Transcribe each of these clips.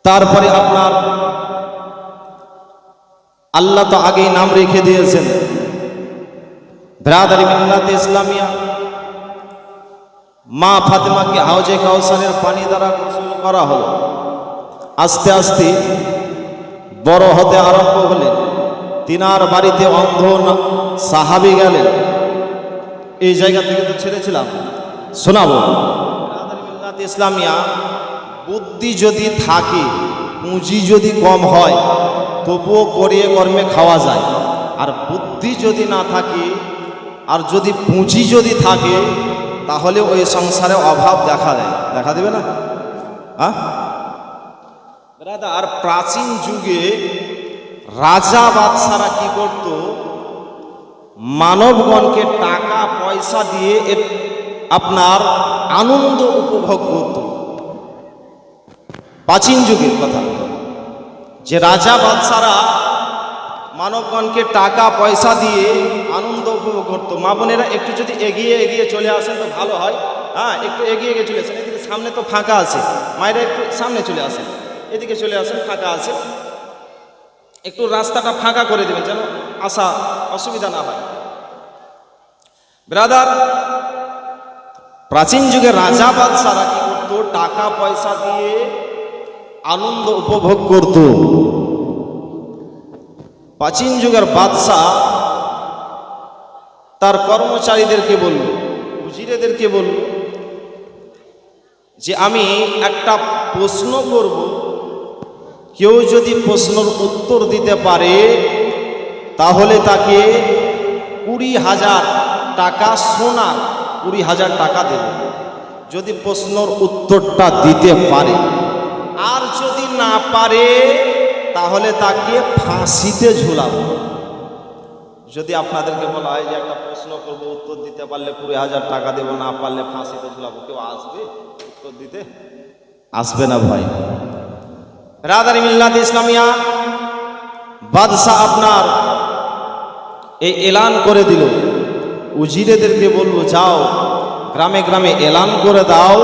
তারপরে আপনার আল্লাহ তো আগেই নাম রেখে দিয়েছেন ব্রাদারি মিল্লাতে ইসলামিয়া। মা ফাতেমাকে হাউজে কাউসারের পানি দ্বারা গোসল করা হলো। আস্তে আস্তে বড় হতে আরম্ভ হলেন। তিনার বাড়িতে অন্ধ সাহাবী গেলেন। এই জায়গা থেকে তো ছেড়েছিলাম, শোনাবো। ব্রাদারি মিল্লাতে ইসলামিয়া, বুদ্ধি যদি থাকে, পুঁজি যদি কম হয়, তবুও করিয়ে কর্মে খাওয়া যায়। আর বুদ্ধি যদি না থাকে আর যদি পুঁজি যদি থাকে, তাহলে ওই সংসারে অভাব দেখা দেয়। দেখা দেবে না? আর প্রাচীন যুগে রাজা বাদশারা কি করত? মানবগণকে টাকা পয়সা দিয়ে আপনার আনন্দ উপভোগ করত। প্রাচীন যুগের কথা, যে রাজা বাদশারা মানবগণকে টাকা পয়সা দিয়ে আনন্দ উপভোগ করতো। মা বোনেরা একটু যদি এগিয়ে এগিয়ে চলে আসেন তো ভালো হয়। হ্যাঁ, একটু এগিয়ে এগিয়ে চলে আসেন। এদিকে সামনে তো ফাঁকা আছে, মায়েরা একটু সামনে চলে আসেন, এদিকে চলে আসেন, ফাঁকা আছে। একটু রাস্তাটা ফাঁকা করে দেবেন যেন আসা অসুবিধা না হয়। ব্রাদার, প্রাচীন যুগে রাজা বাদশারা কি করতো? টাকা পয়সা দিয়ে আনন্দ উপভোগ করত। প্রাচীন যুগের বাদশাহ তার কর্মচারীদেরকে বলল, উজিরেদেরকে বলল যে আমি একটা প্রশ্ন করব, কেউ যদি প্রশ্নের উত্তর দিতে পারে তাহলে তাকে 20,000 টাকা, সোনার 20,000 টাকা দেব, যদি প্রশ্নের উত্তরটা দিতে পারে। আর যদি না পারে তাহলে তাকে ফাঁসিতে ঝুলাবো। যদি আপনাদেরকে বলা হয় যে একটা প্রশ্ন করব, উত্তর দিতে পারলে 20,000 টাকা দেবো, না পারলে ফাঁসিতে ঝুলাবো, কেউ আসবে উত্তর দিতে? আসবে না ভাই। ব্রাদারি মিল্লাতে ইসলামিয়া, বাদশাহ আপনার এই এলান করে দিল। উজিরেদেরকে বলবো, যাও গ্রামে গ্রামে এলান করে দাও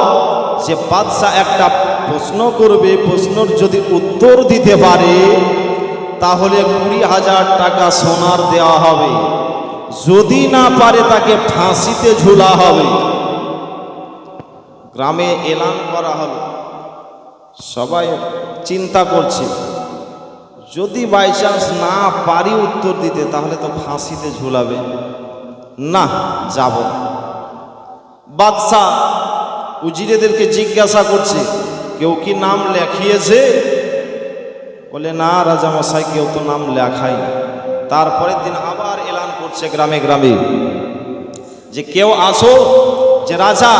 যে বাদশাহ একটা প্রশ্ন করবে, প্রশ্নের যদি উত্তর দিতে পারে তাহলে 20,000 টাকা সোনার দেওয়া হবে, যদি না পারে তাকে ফাঁসিতে ঝুলা হবে। গ্রামে এলান করা হলো। সবাই চিন্তা করছে, যদি বাই চান্স না পারি উত্তর দিতে তাহলে তো ফাঁসিতে ঝুলাবে, না যাব। বাদশাহ উজিরেদেরকে জিজ্ঞাসা করছে, কেউ কি নাম লেখিয়েছে? বলে, না রাজামশাই, কেউ তো নাম লেখাই। তারপরের দিন আবার এলান করছে গ্রামে গ্রামে যে কেউ আসো, যে রাজা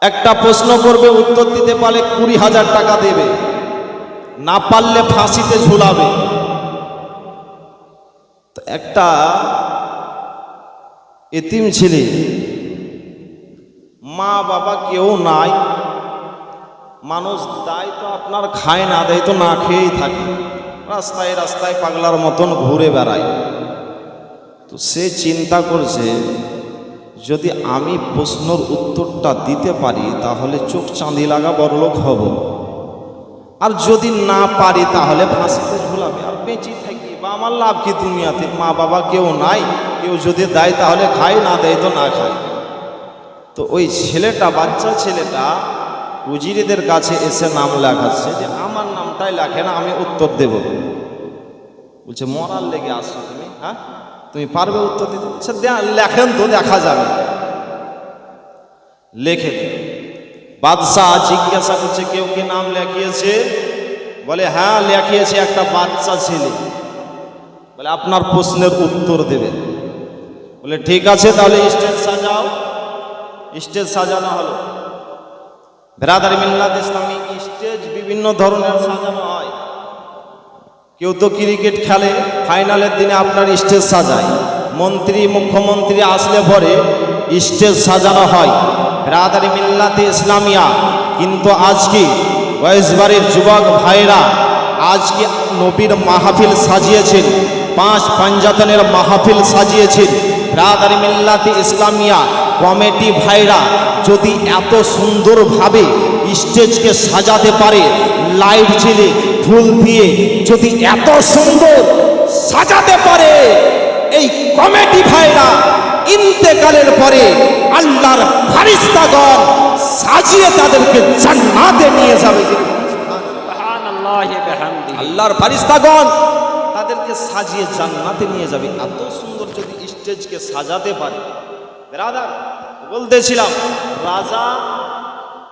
একটা প্রশ্ন করবে, উত্তর দিতে পারলে 20,000 টাকা দেবে, না পারলে ফাঁসিতে ঝুলাবে। তো একটা এতিম ছেলে, মা বাবা কেউ নাই, মানুষ দেয় তো আপনার খায়, না দেয় তো না খেয়েই থাকে, রাস্তায় রাস্তায় পাগলার মতন ঘুরে বেড়ায়। তো সে চিন্তা করছে, যদি আমি প্রশ্নের উত্তরটা দিতে পারি তাহলে চোখ চাঁদি লাগা বড়লোক হব, আর যদি না পারি তাহলে ফাঁসিতে ঝুলাবে, আর বেঁচে থাকি বা আমার লাভ কি দুনিয়াতে? মা বাবা কেউ নাই, কেউ যদি দেয় তাহলে খাই, না দেয় তো না খাই। তো ওই ছেলেটা, বাচ্চা ছেলেটা উজিরেদের কাছে এসে নাম লেখাচ্ছে যে আমার নামটাই লেখে না, আমি উত্তর দেব। বলছে, মরার লেগে আসছো তুমি? হ্যাঁ, তুমি পারবে উত্তর দিতে? লেখেন তো, দেখা যাবে। লেখে। বাদশাহ জিজ্ঞাসা করছে, কেউ কি নাম লেখিয়েছে? বলে, হ্যাঁ লেখিয়েছে, একটা বাচ্চা ছেলে। বলে, আপনার প্রশ্নের উত্তর দেবে। বলে, ঠিক আছে, তাহলে স্টেজ সাজাও। স্টেজ সাজানো হলো। ব্রাদারি মিল্লাতে ইসলামী স্টেজ বিভিন্ন ধরনের সাজানো হয়। কেউ তো ক্রিকেট খেলে, ফাইনালের দিনে আপনার স্টেজ সাজায়। মন্ত্রী মুখ্যমন্ত্রী আসলে পরে স্টেজ সাজানো হয়। ব্রাদারি মিল্লাতে ইসলামিয়া কিন্তু আজকে ওয়াইজবাড়ির যুবক ভাইরা আজকে নবীর মাহফিল সাজিয়েছেন, 5 পাঞ্জাতনের মাহফিল সাজিয়েছেন। ব্রাদারি মিল্লাতে ইসলামিয়া কমিটি ভাইরা যদি এত সুন্দরভাবে স্টেজকে সাজাতে পারে, লাইট জ্বেলে ফুল দিয়ে যদি এত সুন্দর সাজাতে পারে, এই কমিটি ভাইরা ইন্তেকালের পরে আল্লাহর ফারিস্তাগণ সাজিয়ে তাদেরকে জান্নাতে নিয়ে যাবে। সুবহানাল্লাহি বিহামদিহি। আল্লাহর ফারিস্তাগণ তাদেরকে সাজিয়ে জান্নাতে নিয়ে যাবে। এত সুন্দর যদি স্টেজকে সাজাতে পারে। ব্রাদার, বলতেছিলাম, রাজা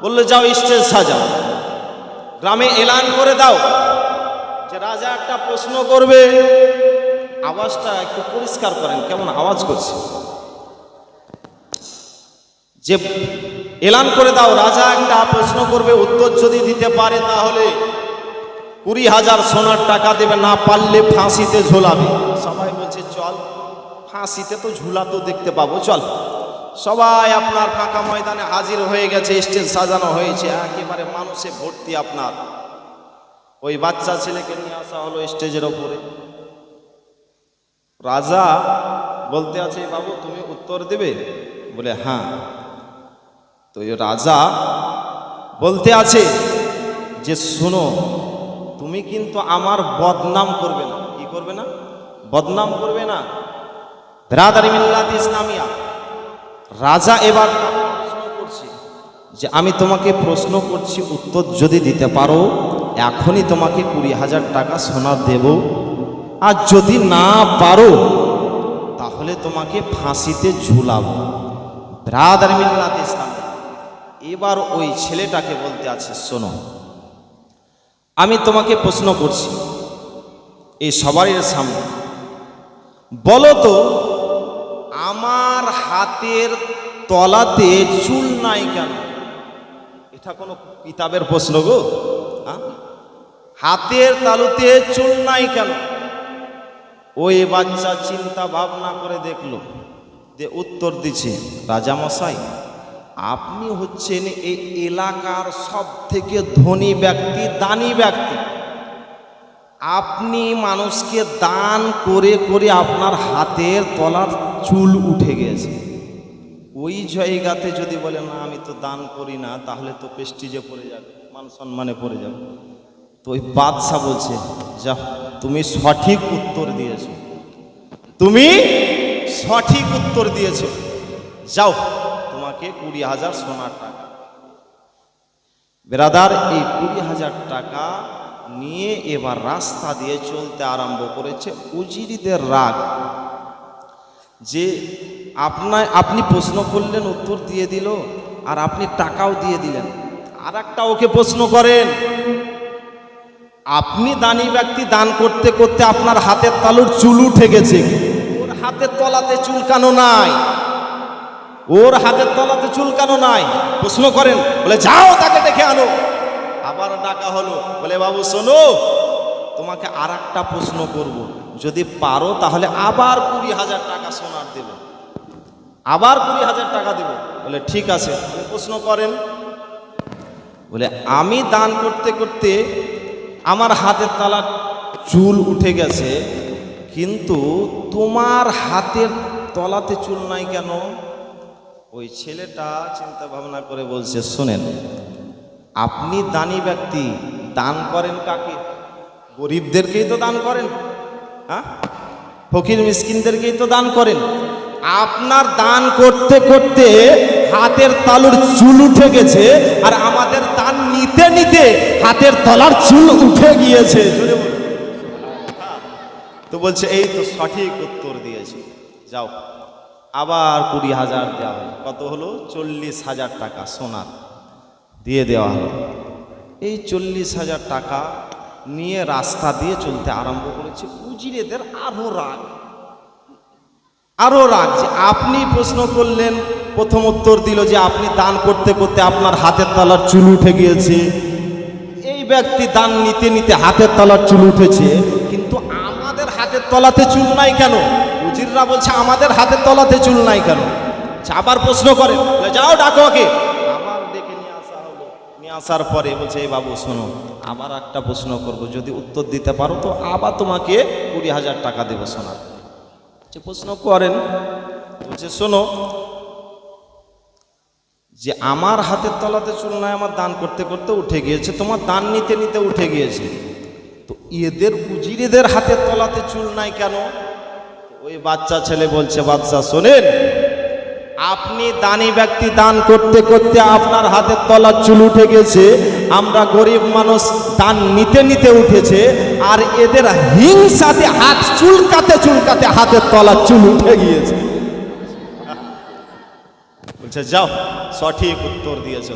বললে যাও স্টেজ সাজাও, গ্রামে এলান করে দাও যে রাজা একটা প্রশ্ন করবে। আওয়াজটা একটু পরিষ্কার করেন, কেমন আওয়াজ করছে। যে এলান করে দাও, রাজা একটা প্রশ্ন করবে, উত্তর যদি দিতে পারে তাহলে 20,000 সোনার টাকা দেবে, না পারলে ফাঁসিতে ঝোলাবে। সবাই বলছে চল, ফাঁসিতে তো ঝুলা তো দেখতে পাবো, চল। সবাই আপনার ফাঁকা ময়দানে হাজির হয়ে গেছে, স্টেজ সাজানো হয়েছে, একেবারে মানুষে ভর্তি। আপনার ওই বাচ্চা ছেলেকে নিয়ে আসা হলো স্টেজের ওপরে। রাজা বলতে আছে, বাবু তুমি উত্তর দেবে? বলে হ্যাঁ। তো রাজা বলতে আছে যে শোনো, তুমি কিন্তু আমার বদনাম করবে না। কি করবে না? বদনাম করবে না। বিরাদারি মিল্লাত ইসলামিয়া। রাজা এবার প্রশ্ন করছে যে আমি তোমাকে প্রশ্ন করছি, উত্তর যদি দিতে পারো এখনই তোমাকে 20,000 টাকা সোনা দেব, আর যদি না পারো তাহলে তোমাকে ফাঁসিতে ঝুলাবো। বিরাদারি মিল্লাত ইসলামিয়া। এবার ওই ছেলেটাকে বলতে আছে, শোনো, আমি তোমাকে প্রশ্ন করছি এই সবারই সামনে, বলো তো আমার হাতের তলাতে চুল নাই কেন? এটা কোনো কিতাবের প্রশ্ন গো? হাতের তালুতে চুল নাই কেন? ওই বাচ্চা চিন্তা ভাবনা করে দেখলো, যে উত্তর দিচ্ছে, রাজামশাই আপনি হচ্ছেন এই এলাকার সব থেকে ধনী ব্যক্তি, দানি ব্যক্তি। আপনি মানুষকে দান করে করে আপনার হাতের তলার চুল উঠে গেছে। ওই জায়গাতে যদি বলে না আমি তো দান করি না, তাহলে তো প্রেস্টিজে পড়ে যাবে, মান সম্মানে পড়ে যাবে। তো ওই বাদশা বলছে, যা তুমি সঠিক উত্তর দিয়েছো, তুমি সঠিক উত্তর দিয়েছো, যাও তোমাকে 20,000 সোনার টাকা। বেরাদার, এই 20,000 টাকা নিয়ে এবার রাস্তা দিয়ে চলতে আরম্ভ করেছে। উজিরিদের রাগ যে আপনি প্রশ্ন করলেন, উত্তর দিয়ে দিল, আর আপনি টাকাও দিয়ে দিলেন। আর একটা ওকে প্রশ্ন করেন, আপনি দানি ব্যক্তি, দান করতে করতে আপনার হাতের তালুর চুল উঠে গেছে, ওর হাতের তলাতে চুলকানো নাই, ওর হাতের তলাতে চুলকানো নাই। প্রশ্ন করেন, বলে যাও তাকে ডেকে আনো। আবার ডাকা হলো, বলে বাবু শোনো, তোমাকে আর একটা প্রশ্ন করব, যদি পারো তাহলে আবার 20,000 টাকা সোনার দেব, আবার 20,000 টাকা দেব। বলে ঠিক আছে, প্রশ্ন করেন। বলে আমি দান করতে করতে আমার হাতের তলার চুল উঠে গেছে, কিন্তু তোমার হাতের তলাতে চুল নাই কেন? ওই ছেলেটা চিন্তা ভাবনা করে বলছে, শোনেন, আপনি দানি ব্যক্তি, দান করেন কাকে? গরিবদেরকেই তো দান করেন, হ্যাঁ, ফকির মিসকিনদেরকেই তো দান করেন। আপনার দান করতে করতে হাতের তালুর চুল উঠে গেছে, আর আমাদের দান নিতে নিতে হাতের তলার চুল উঠে গিয়েছে। তো বলছে এই তো সঠিক উত্তর দিয়েছে, যাও। আবার 20,000 দেওয়া হলো। কত হলো? 40,000 টাকা সোনার দিয়ে দেওয়া হলো। এই 40,000 টাকা নিয়ে রাস্তা দিয়ে চলতে আরম্ভ করেছে। উজিরেদের আরো রাগ, আরো রাগ যে আপনি প্রশ্ন করলেন, প্রথম উত্তর দিল যে আপনি দান করতে করতে আপনার হাতের তলার চুল উঠে গিয়েছে। এই ব্যক্তি দান নিতে নিতে হাতের তলার চুল উঠেছে, কিন্তু আমাদের হাতের তলাতে চুল নাই কেন? উজিররা বলছে আমাদের হাতের তলাতে চুল নাই কেন? আবার প্রশ্ন করে, যাও ডাকো ওকে। আবার ডেকে নিয়ে আসা হলো। নিয়ে আসার পরে বলছে, এই বাবু শোনো, আবার একটা প্রশ্ন করব, যদি উত্তর দিতে পারো তো আবার তোমাকে 20,000 টাকা দেবো সোনার। প্রশ্ন করেন। বলছে শোনো, যে আমার হাতের তলাতে চুল নাই, আমার দান করতে করতে উঠে গিয়েছে, তোমার দান নিতে নিতে উঠে গিয়েছে, তো এদের উজিরেদের হাতের তলাতে চুল নাই কেন? ওই বাচ্চা ছেলে বলছে, বাদশা শোনেন, আপনি দানি ব্যক্তি দান করতে করতে আপনার হাতের তলার চুল উঠে গেছে, আমরা গরিব মানুষ দান নিতে নিতে উঠেছে, আর এদের হিংসাতে হাত চুলকাতে চুলকাতে হাতের তলার চুল উঠে গিয়েছে। বলছে যাও, সঠিক উত্তর দিয়েছ,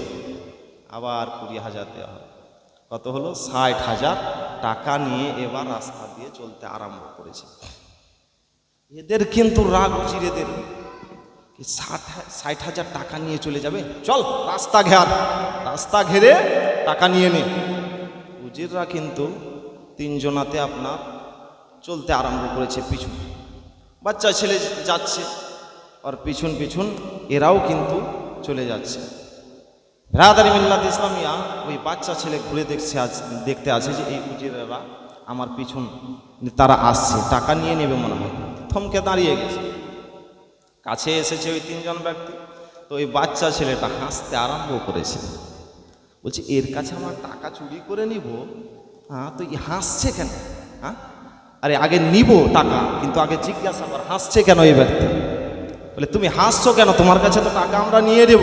আবার 20,000 দেওয়া হবে। কত হলো? 60,000 টাকা নিয়ে এবার রাস্তা দিয়ে চলতে আরম্ভ করেছে। এদের কিন্তু রাগ উজিরেদের, 60,000 টাকা নিয়ে চলে যাবে, চল রাস্তা ঘেরে টাকা নিয়ে নে। উজিররা কিন্তু 3 জনাতে আপনার চলতে আরম্ভ করেছে পিছু, বাচ্চা ছেলে যাচ্ছে আর পিছন পিছন এরাও কিন্তু চলে যাচ্ছে। বিরাদারি মিল্লাত ইসলামিয়া ওই বাচ্চা ছেলে ঘুরে দেখতে আছে যে এই উজিরেরা আমার পিছন তারা আসছে, টাকা নিয়ে নেবে মনে হয়, থমকে দাঁড়িয়ে গেছে। কাছে এসেছে ওই 3 জন ব্যক্তি, তো ওই বাচ্চা ছেলেটা হাসতে আরম্ভ করেছে, বলছে এর কাছে আমার টাকা চুরি করে নিব, হ্যাঁ তো হাসছে কেন? হ্যাঁ আরে আগে নিব টাকা, কিন্তু আগে জিজ্ঞাসা কর হাসছে কেন এই ব্যক্তি। বলে তুমি হাসছো কেন, তোমার কাছে তো টাকা আমরা নিয়ে দেব,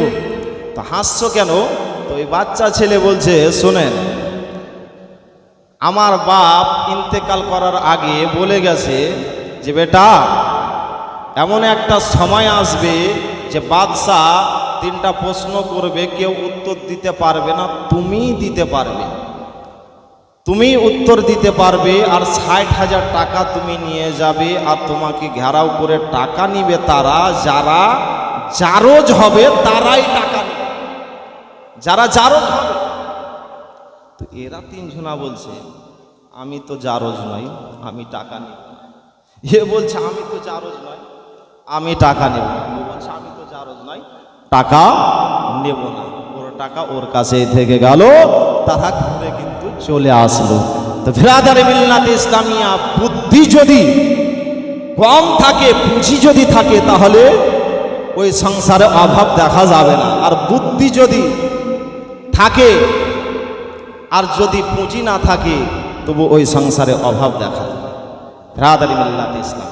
তো হাসছো কেন? তো ওই বাচ্চা ছেলে বলছে, শোনেন, আমার বাপ ইন্তেকাল করার আগে বলে গেছে যে বেটা, এমন একটা সময় আসবে যে বাদশাহ 3টা প্রশ্ন করবে, কেউ উত্তর দিতে পারবে না, তুমিই দিতে পারবে, তুমি উত্তর দিতে পারবে, আর 60,000 টাকা তুমি নিয়ে যাবে, আর তোমাকে ঘেরাও করে টাকা নিবে তারা যারা জারজ হবে, তারাই টাকা নেবে, যারা জারজ হবে। তো এরা 3 জনা বলছে, আমি তো জারজ নই, আমি টাকা নেব না। এ বলছে আমি তো জারজ নই, আমি টাকা নেব না। ও বলছে আমি তো জারজ নই, টাকা নেব না। ওর টাকা ওর কাছেই থেকে গেল, তারা ঘুরে কিন্তু চলে আসলো। তো বিরাদারে মিল্লাত ইসলামিয়া, বুদ্ধি যদি কম থাকে, পুঁজি যদি থাকে, তাহলে ওই সংসারে অভাব দেখা যাবে না। আর বুদ্ধি যদি থাকে আর যদি পুঁজি না থাকে, তবু ওই সংসারে অভাব দেখা যায়। বিরাদারি মিল্লাত ইসলাম,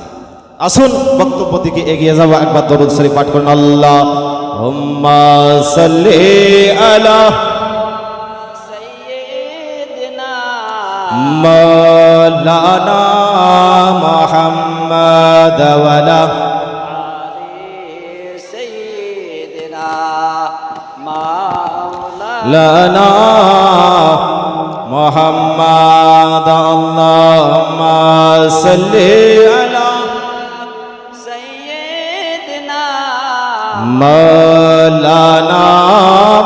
আসুন বক্তব্য দিকে এগিয়ে যাব। একবার দরুদ শরীফ পাঠ করুন, আল্লাহুম্মা সাল্লি আলা সাইয়্যিদিনা মাওলানা মুহাম্মদ ওয়া আলা আলি সাইয়্যিদিনা মাওলানা লানা মুহাম্মদ, আল্লাহুম্মা সাল্লি আলা সাইয়্যিদিনা মাওলানা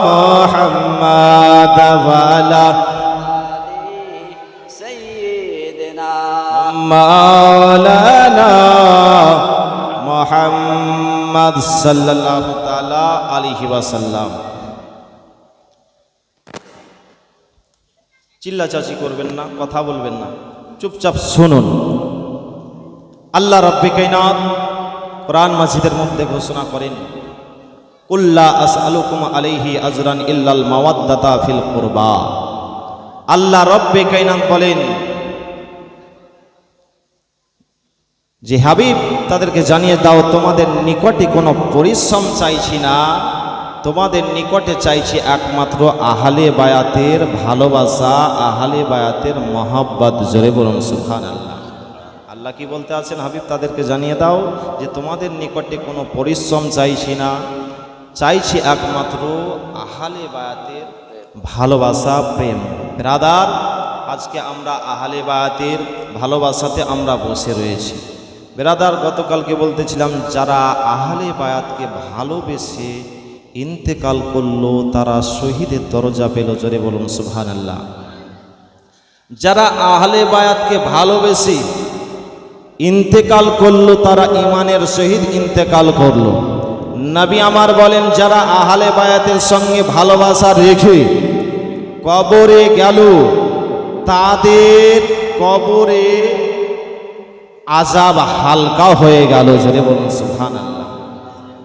মুহাম্মদ ওয়া আলা আলি সাইয়্যিদিনা মাওলানা মুহাম্মদ সাল্লাল্লাহু তাআলা আলাইহি ওয়াসাল্লাম। চিল্লাচাচি করবেন না, কথা বলবেন না, চুপচাপ শুনুন। আল্লাহ রাব্বে কায়নাত কোরআন মাজিদের মধ্যে ঘোষণা করেন, কুল্লা আসআলুকুম আলাইহি আজরান ইল্লাল মাওয়াদ্দাতা ফিল কুরবা। আল্লাহ রাব্বে কায়নাত বলেন যে হাবিব, তাদেরকে জানিয়ে দাও, তোমাদের নিকটে কোনো পরিশ্রম চাইছি না, তোমাদের নিকটে চাইছি একমাত্র আহলে বায়াতের ভালোবাসা, আহলে বায়াতের মহব্বত। জোরে বলুন সুবহানাল্লাহ। আল্লাহ কি বলতে আছেন? হাবিব, তাদেরকে জানিয়ে দাও যে তোমাদের নিকটে কোনো পরিশ্রম চাইছি না, চাইছি একমাত্র আহলে বায়াতের ভালোবাসা, প্রেম। ব্রাদার, আজকে আমরা আহলে বায়াতের ভালোবাসাতে আমরা বসে রয়েছি। ব্রাদার, গতকালকে বলতেছিলাম, যারা আহলে বায়াতকে ভালোবেসে ইন্তেকাল করলো, তারা শহীদের দরজা পেল। জোরে বলুন সুবহানাল্লাহ। যারা আহলে বায়াতকে ভালোবেসে ইন্তেকাল করলো, তারা ইমানের সহিত ইন্তেকাল করলো। নবী আমার বলেন, যারা আহলে বায়াতের সঙ্গে ভালোবাসা রেখে কবরে গেল, তাদের কবরে আযাব হালকা হয়ে গেল। জোরে বলুন সুবহানাল্লাহ।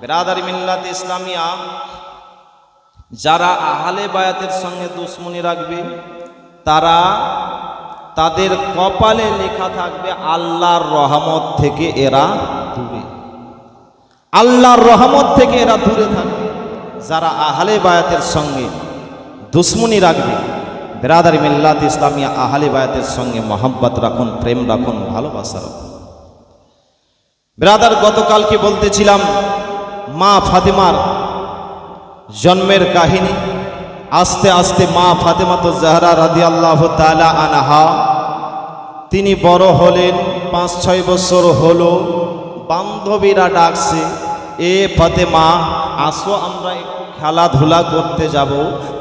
বিরাদারি মিল্লাত ইসলামিয়া, যারা আহলে বায়াতের সঙ্গে দুশ্মনী রাখবে তারা তাদের কপালে লেখা থাকবে আল্লাহর রহমত থেকে এরা দূরে, আল্লাহর রহমত থেকে এরা দূরে থাকবে। যারা আহলে বায়াতের সঙ্গে দুশ্মনী রাখবে, বিরাদারি মিল্লাত ইসলামিয়া আহলে বায়াতের সঙ্গে মহব্বত রাখুন, প্রেম রাখুন, ভালোবাসা রাখুন। বিরাদার গতকালকে বলতেছিলাম মা ফাতেমার জন্মের কাহিনী। আস্তে আস্তে মা ফাতেমাতুজ জাহরা রাদিয়াল্লাহু তাআলা আনহা তিনি বড় হলেন, 5-6 বছর হলো। বান্ধবীরা ডাকছে, এ ফাতেমা আসো আমরা একটু খেলাধুলা করতে যাব।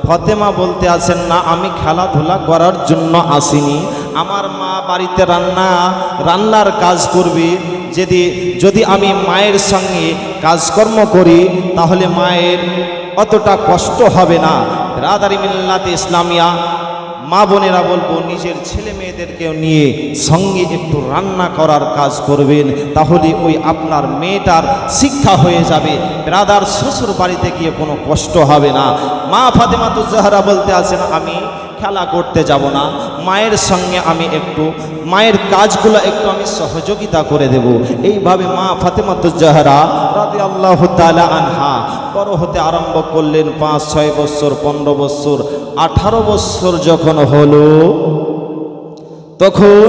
ফাতেমা বলতে আছেন, না আমি খেলাধুলা করার জন্য আসিনি, আমার মা বাড়িতে রান্নার কাজ করবে। যদি আমি মায়ের সঙ্গে কাজকর্ম করি তাহলে মায়ের অতটা কষ্ট হবে না। বিরাদারি মিল্লাতে ইসলামিয়া মা বোনেরা বলবো, নিজের ছেলে মেয়েদেরকেও নিয়ে সঙ্গে একটু রান্না করার কাজ করবেন, তাহলে ওই আপনার মেয়েটার শিক্ষা হয়ে যাবে। ব্রাদার শ্বশুর বাড়িতে গিয়ে কোনো কষ্ট হবে না। মা ফাতেমাতুজ জাহরা বলতে আছেন, আমি খেলা করতে যাব না, মায়ের সঙ্গে আমি একটু মায়ের কাজগুলো একটু আমি সহযোগিতা করে দেব। এইভাবে মা ফাতেমাতুজ জাহরা রাদিয়াল্লাহু তাআলা আনহা বড় হতে আরম্ভ করলেন। 5-6 বছর, 15 বছর, 18 বছর যখন হলো, তখন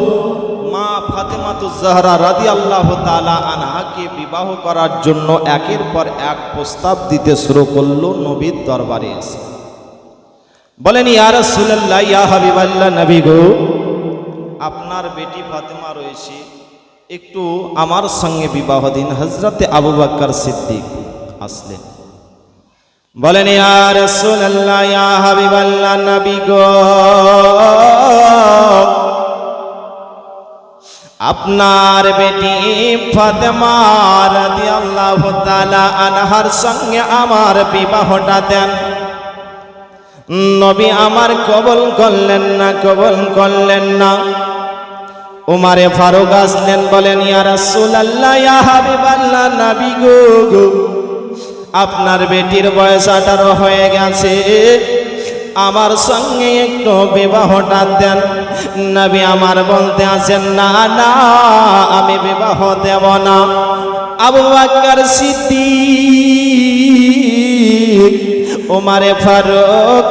মা ফাতেমাতুজ জাহরা রাদিয়াল্লাহু তাআলা আনহাকে বিবাহ করার জন্য একের পর এক প্রস্তাব দিতে শুরু করলো নবীর দরবারে এসে। বলেন, ইয়া রাসূলুল্লাহ, ইয়া হাবিবাল্লাহ, নবী গো, আপনার বেটি ফাতেমা রয়েছে, একটু আমার সঙ্গে বিবাহ দিন। হযরতে আবু বকর সিদ্দিক আসলেন, বলেন, ইয়া রাসূলুল্লাহ, ইয়া হাবিবাল্লাহ, নবী গো, আপনার বেটি ফাতেমা রাদিয়াল্লাহু তাআলা আনহার সঙ্গে আমার বিবাহটা দেন। নবী আমার কবুল করলেন না। উমারে ফারুক আসলেন, বলেন, ইয়া রাসূলুল্লাহ, ইয়া হাবিবাল্লাহ, নবী গো, আপনার বেটির বয়স 18 হয়ে গেছে, আমার সঙ্গে একটু বিবাহটা দেন। নবী আমার বলতে আছেন, না না, আমি বিবাহ দেব না। আবু বকর সিদ্দিক, উমারে ফারুক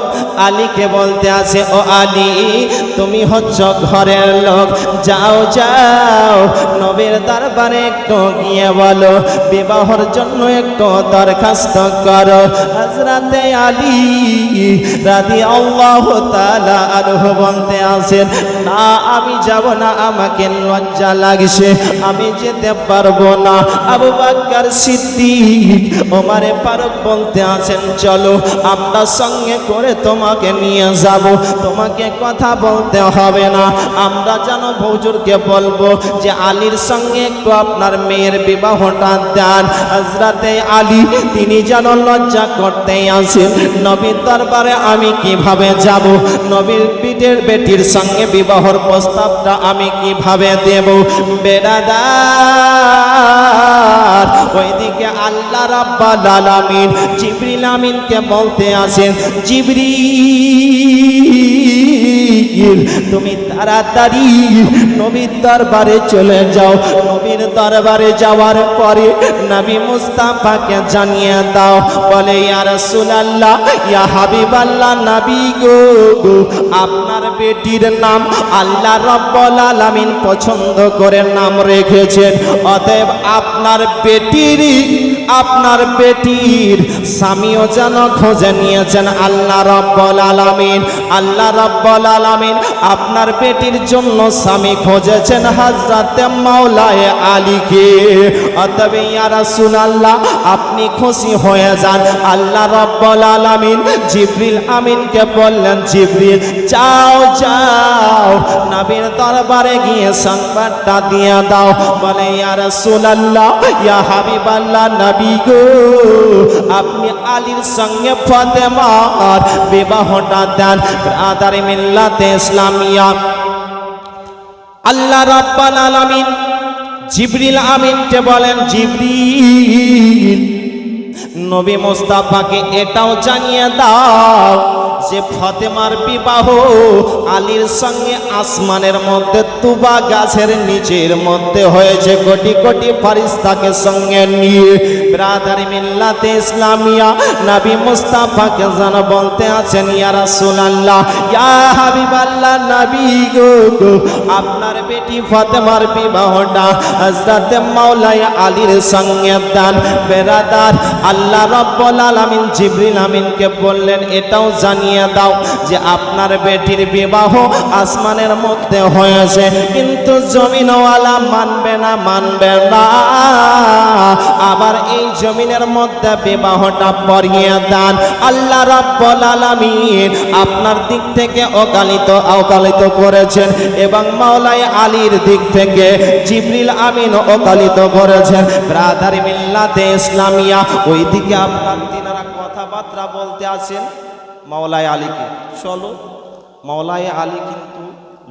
আলীকে বলতে আছে, ও আলী, তুমি হচ্ছ ঘরের লোক, যাও নবীর দরবারে একটু গিয়ে বলো বিবাহর জন্য একটু দরখাস্ত করো। হযরতে আলী রাদিয়াল্লাহু তাআলা আনহু বলতে আছেন, না আমি যাব না, আমাকে লজ্জা লাগছে, আমি যেতে পারবো না। আবু বকর সিদ্দিক উমারে ফারুক বলতে আছেন, চলো আমরা সঙ্গে করে তোমাকে নিয়ে যাব, তোমাকে কথা বলতে হবে না, আমরা যেন হুজুরকে বলবো যে আলীর সঙ্গে একটু আপনার মেয়ের বিবাহটা দেন। হযরতে আলী তিনি যেন লজ্জা করতে আসেন, নবীর দরবারে আমি কিভাবে যাব, নবীর বেটির সঙ্গে বিবাহর প্রস্তাবটা আমি কিভাবে দেব। বেরাদার, ওইদিকে আল্লাহ রাব্বুল আলামিন জিবরিল আমিনকে বলতে আছেন, জিবরিল তুমি তাড়াতাড়ি নবীর দরবারে চলে যাও। নবীর দরবারে যাওয়ার পরে নবী মুস্তাফাকে জানিয়ে দাও, বলে, ইয়া রাসূলুল্লাহ, ইয়া হাবিবাল্লাহ, নবী গো, আপনার বেটির নাম আল্লাহ রাব্বুল আলামিন পছন্দ করে নাম রেখেছেন, অতএব আপনার বেটির স্বামীও যেন খোঁজে নিয়েছেন আল্লাহ রাব্বুল আলামিন। আল্লাহ রাব্বুল আলামিন আপনার বেটির জন্য স্বামী খোঁজেছেন হযরতে মাওলায়ে আলীকে। অতএব ইয়া রাসূলুল্লাহ, আপনি খুশি হয়ে যান। আল্লাহ রাব্বুল আলামিন জিবরিল আমিনকে বললেন, জিবরিল যাও নবীর দরবারে গিয়ে সংবাদটা দিয়ে দাও। বলে, ইয়া রাসূলুল্লাহ, ইয়া হাবিবাল্লাহ, নবী গো, আপনি আলীর সঙ্গে ফাতেমার বিবাহটা দেন। ব্রাদার মিল্লাতে ইসলামিয়া আল্লাহ রাব্বুল আলামিন জিবরিল আমিনকে বলেন, জিবরিল নবী মুস্তাফাকে এটাও জানিয়ে দাও যে ফাতেমার বিবাহ আলীর সঙ্গে আসমানের মধ্যে তুবা গাছের নিচের মধ্যে হয়েছে কোটি কোটি ফারিস্তাকে সঙ্গে নিয়ে। ব্রাদারি মিল্লাতে ইসলামিয়া নবী মুস্তাফাকে যেন বলতে আছেন ইয়া রাসূলুল্লাহ ইয়া হাবিবাল্লাহ নবী গো, আপনার বেটি ফাতেমার বিবাহটা হযরত মাওলানা আলীর সঙ্গে দান। বেরাদার আল্লাহ রাব্বুল আলামিন জিবরিল আমিনকে বললেন এটাও জানিয়ে দাও যে আপনার বেটির বিবাহ আসমানের মধ্যে হয়েছে, কিন্তু জমিনওয়ালা মানবে না, মানবে না। আবার এই জমিনের মধ্যে বিবাহটা পড়িয়ে দেন। আল্লাহ রাব্বুল আলামিন আপনার দিক থেকে অকালিত করেছেন এবং মাওলানা আলীর দিক থেকে জিবরিল আমিন অকালিত করেছেন। ব্রাদার মিল্লাতে ইসলামিয়া ওইদিকে আপনার তিনারা কথাবার্তা বলতে আছেন মাওলানা আলীকে, চলো। মাওলানা আলী কিন্তু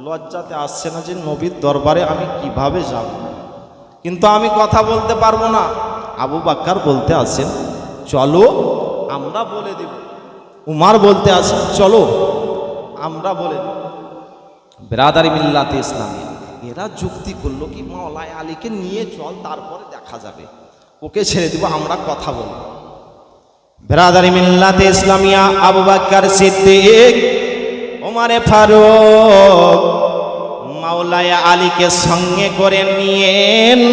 লজ্জাতে আসছে না যে নবীর দরবারে আমি কিভাবে যাব, কিন্তু আমি কথা বলতে পারবো না। আবু বাক্কার বলতে আছেন চলো আমরা বলে দেব। উমার বলতে আছেন চলো আমরা বলে দেব। ব্রাদারি মিল্লাতে ইসলামিয়া এরা যুক্তি করলো কি মাওলানা আলীকে নিয়ে চল, তারপরে দেখা যাবে, ওকে ছেড়ে দিব, আমরা কথা বলবো। ব্রাদারি মিল্লাতে ইসলামিয়া আবু বকর সিদ্দিক, ওমরে ফারুক মাওলানা আলীকে সঙ্গে করে নিয়ে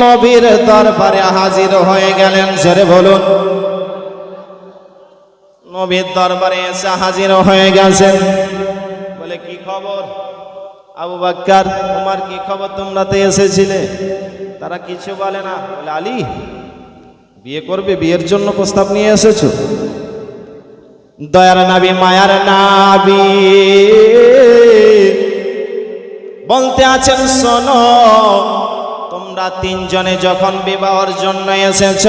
নবীর দরবারে হাজির হয়ে গেলেন। জোরে বলুন, নবীর দরবারে এসে হাজির হয়ে গেছেন। বলে কি খবর আবু বকর, তোমার কি খবর, তোমরা তো এসেছিলে? তারা কিছু বলে না। বলে আলী বিয়ে করবে, বিয়ের জন্য প্রস্তাব নিয়ে এসেছো? দয়ার নবী মায়ার নবী বলতে আছেন শোনো, তোমরা তিনজনে যখন বিবাহের জন্য এসেছ,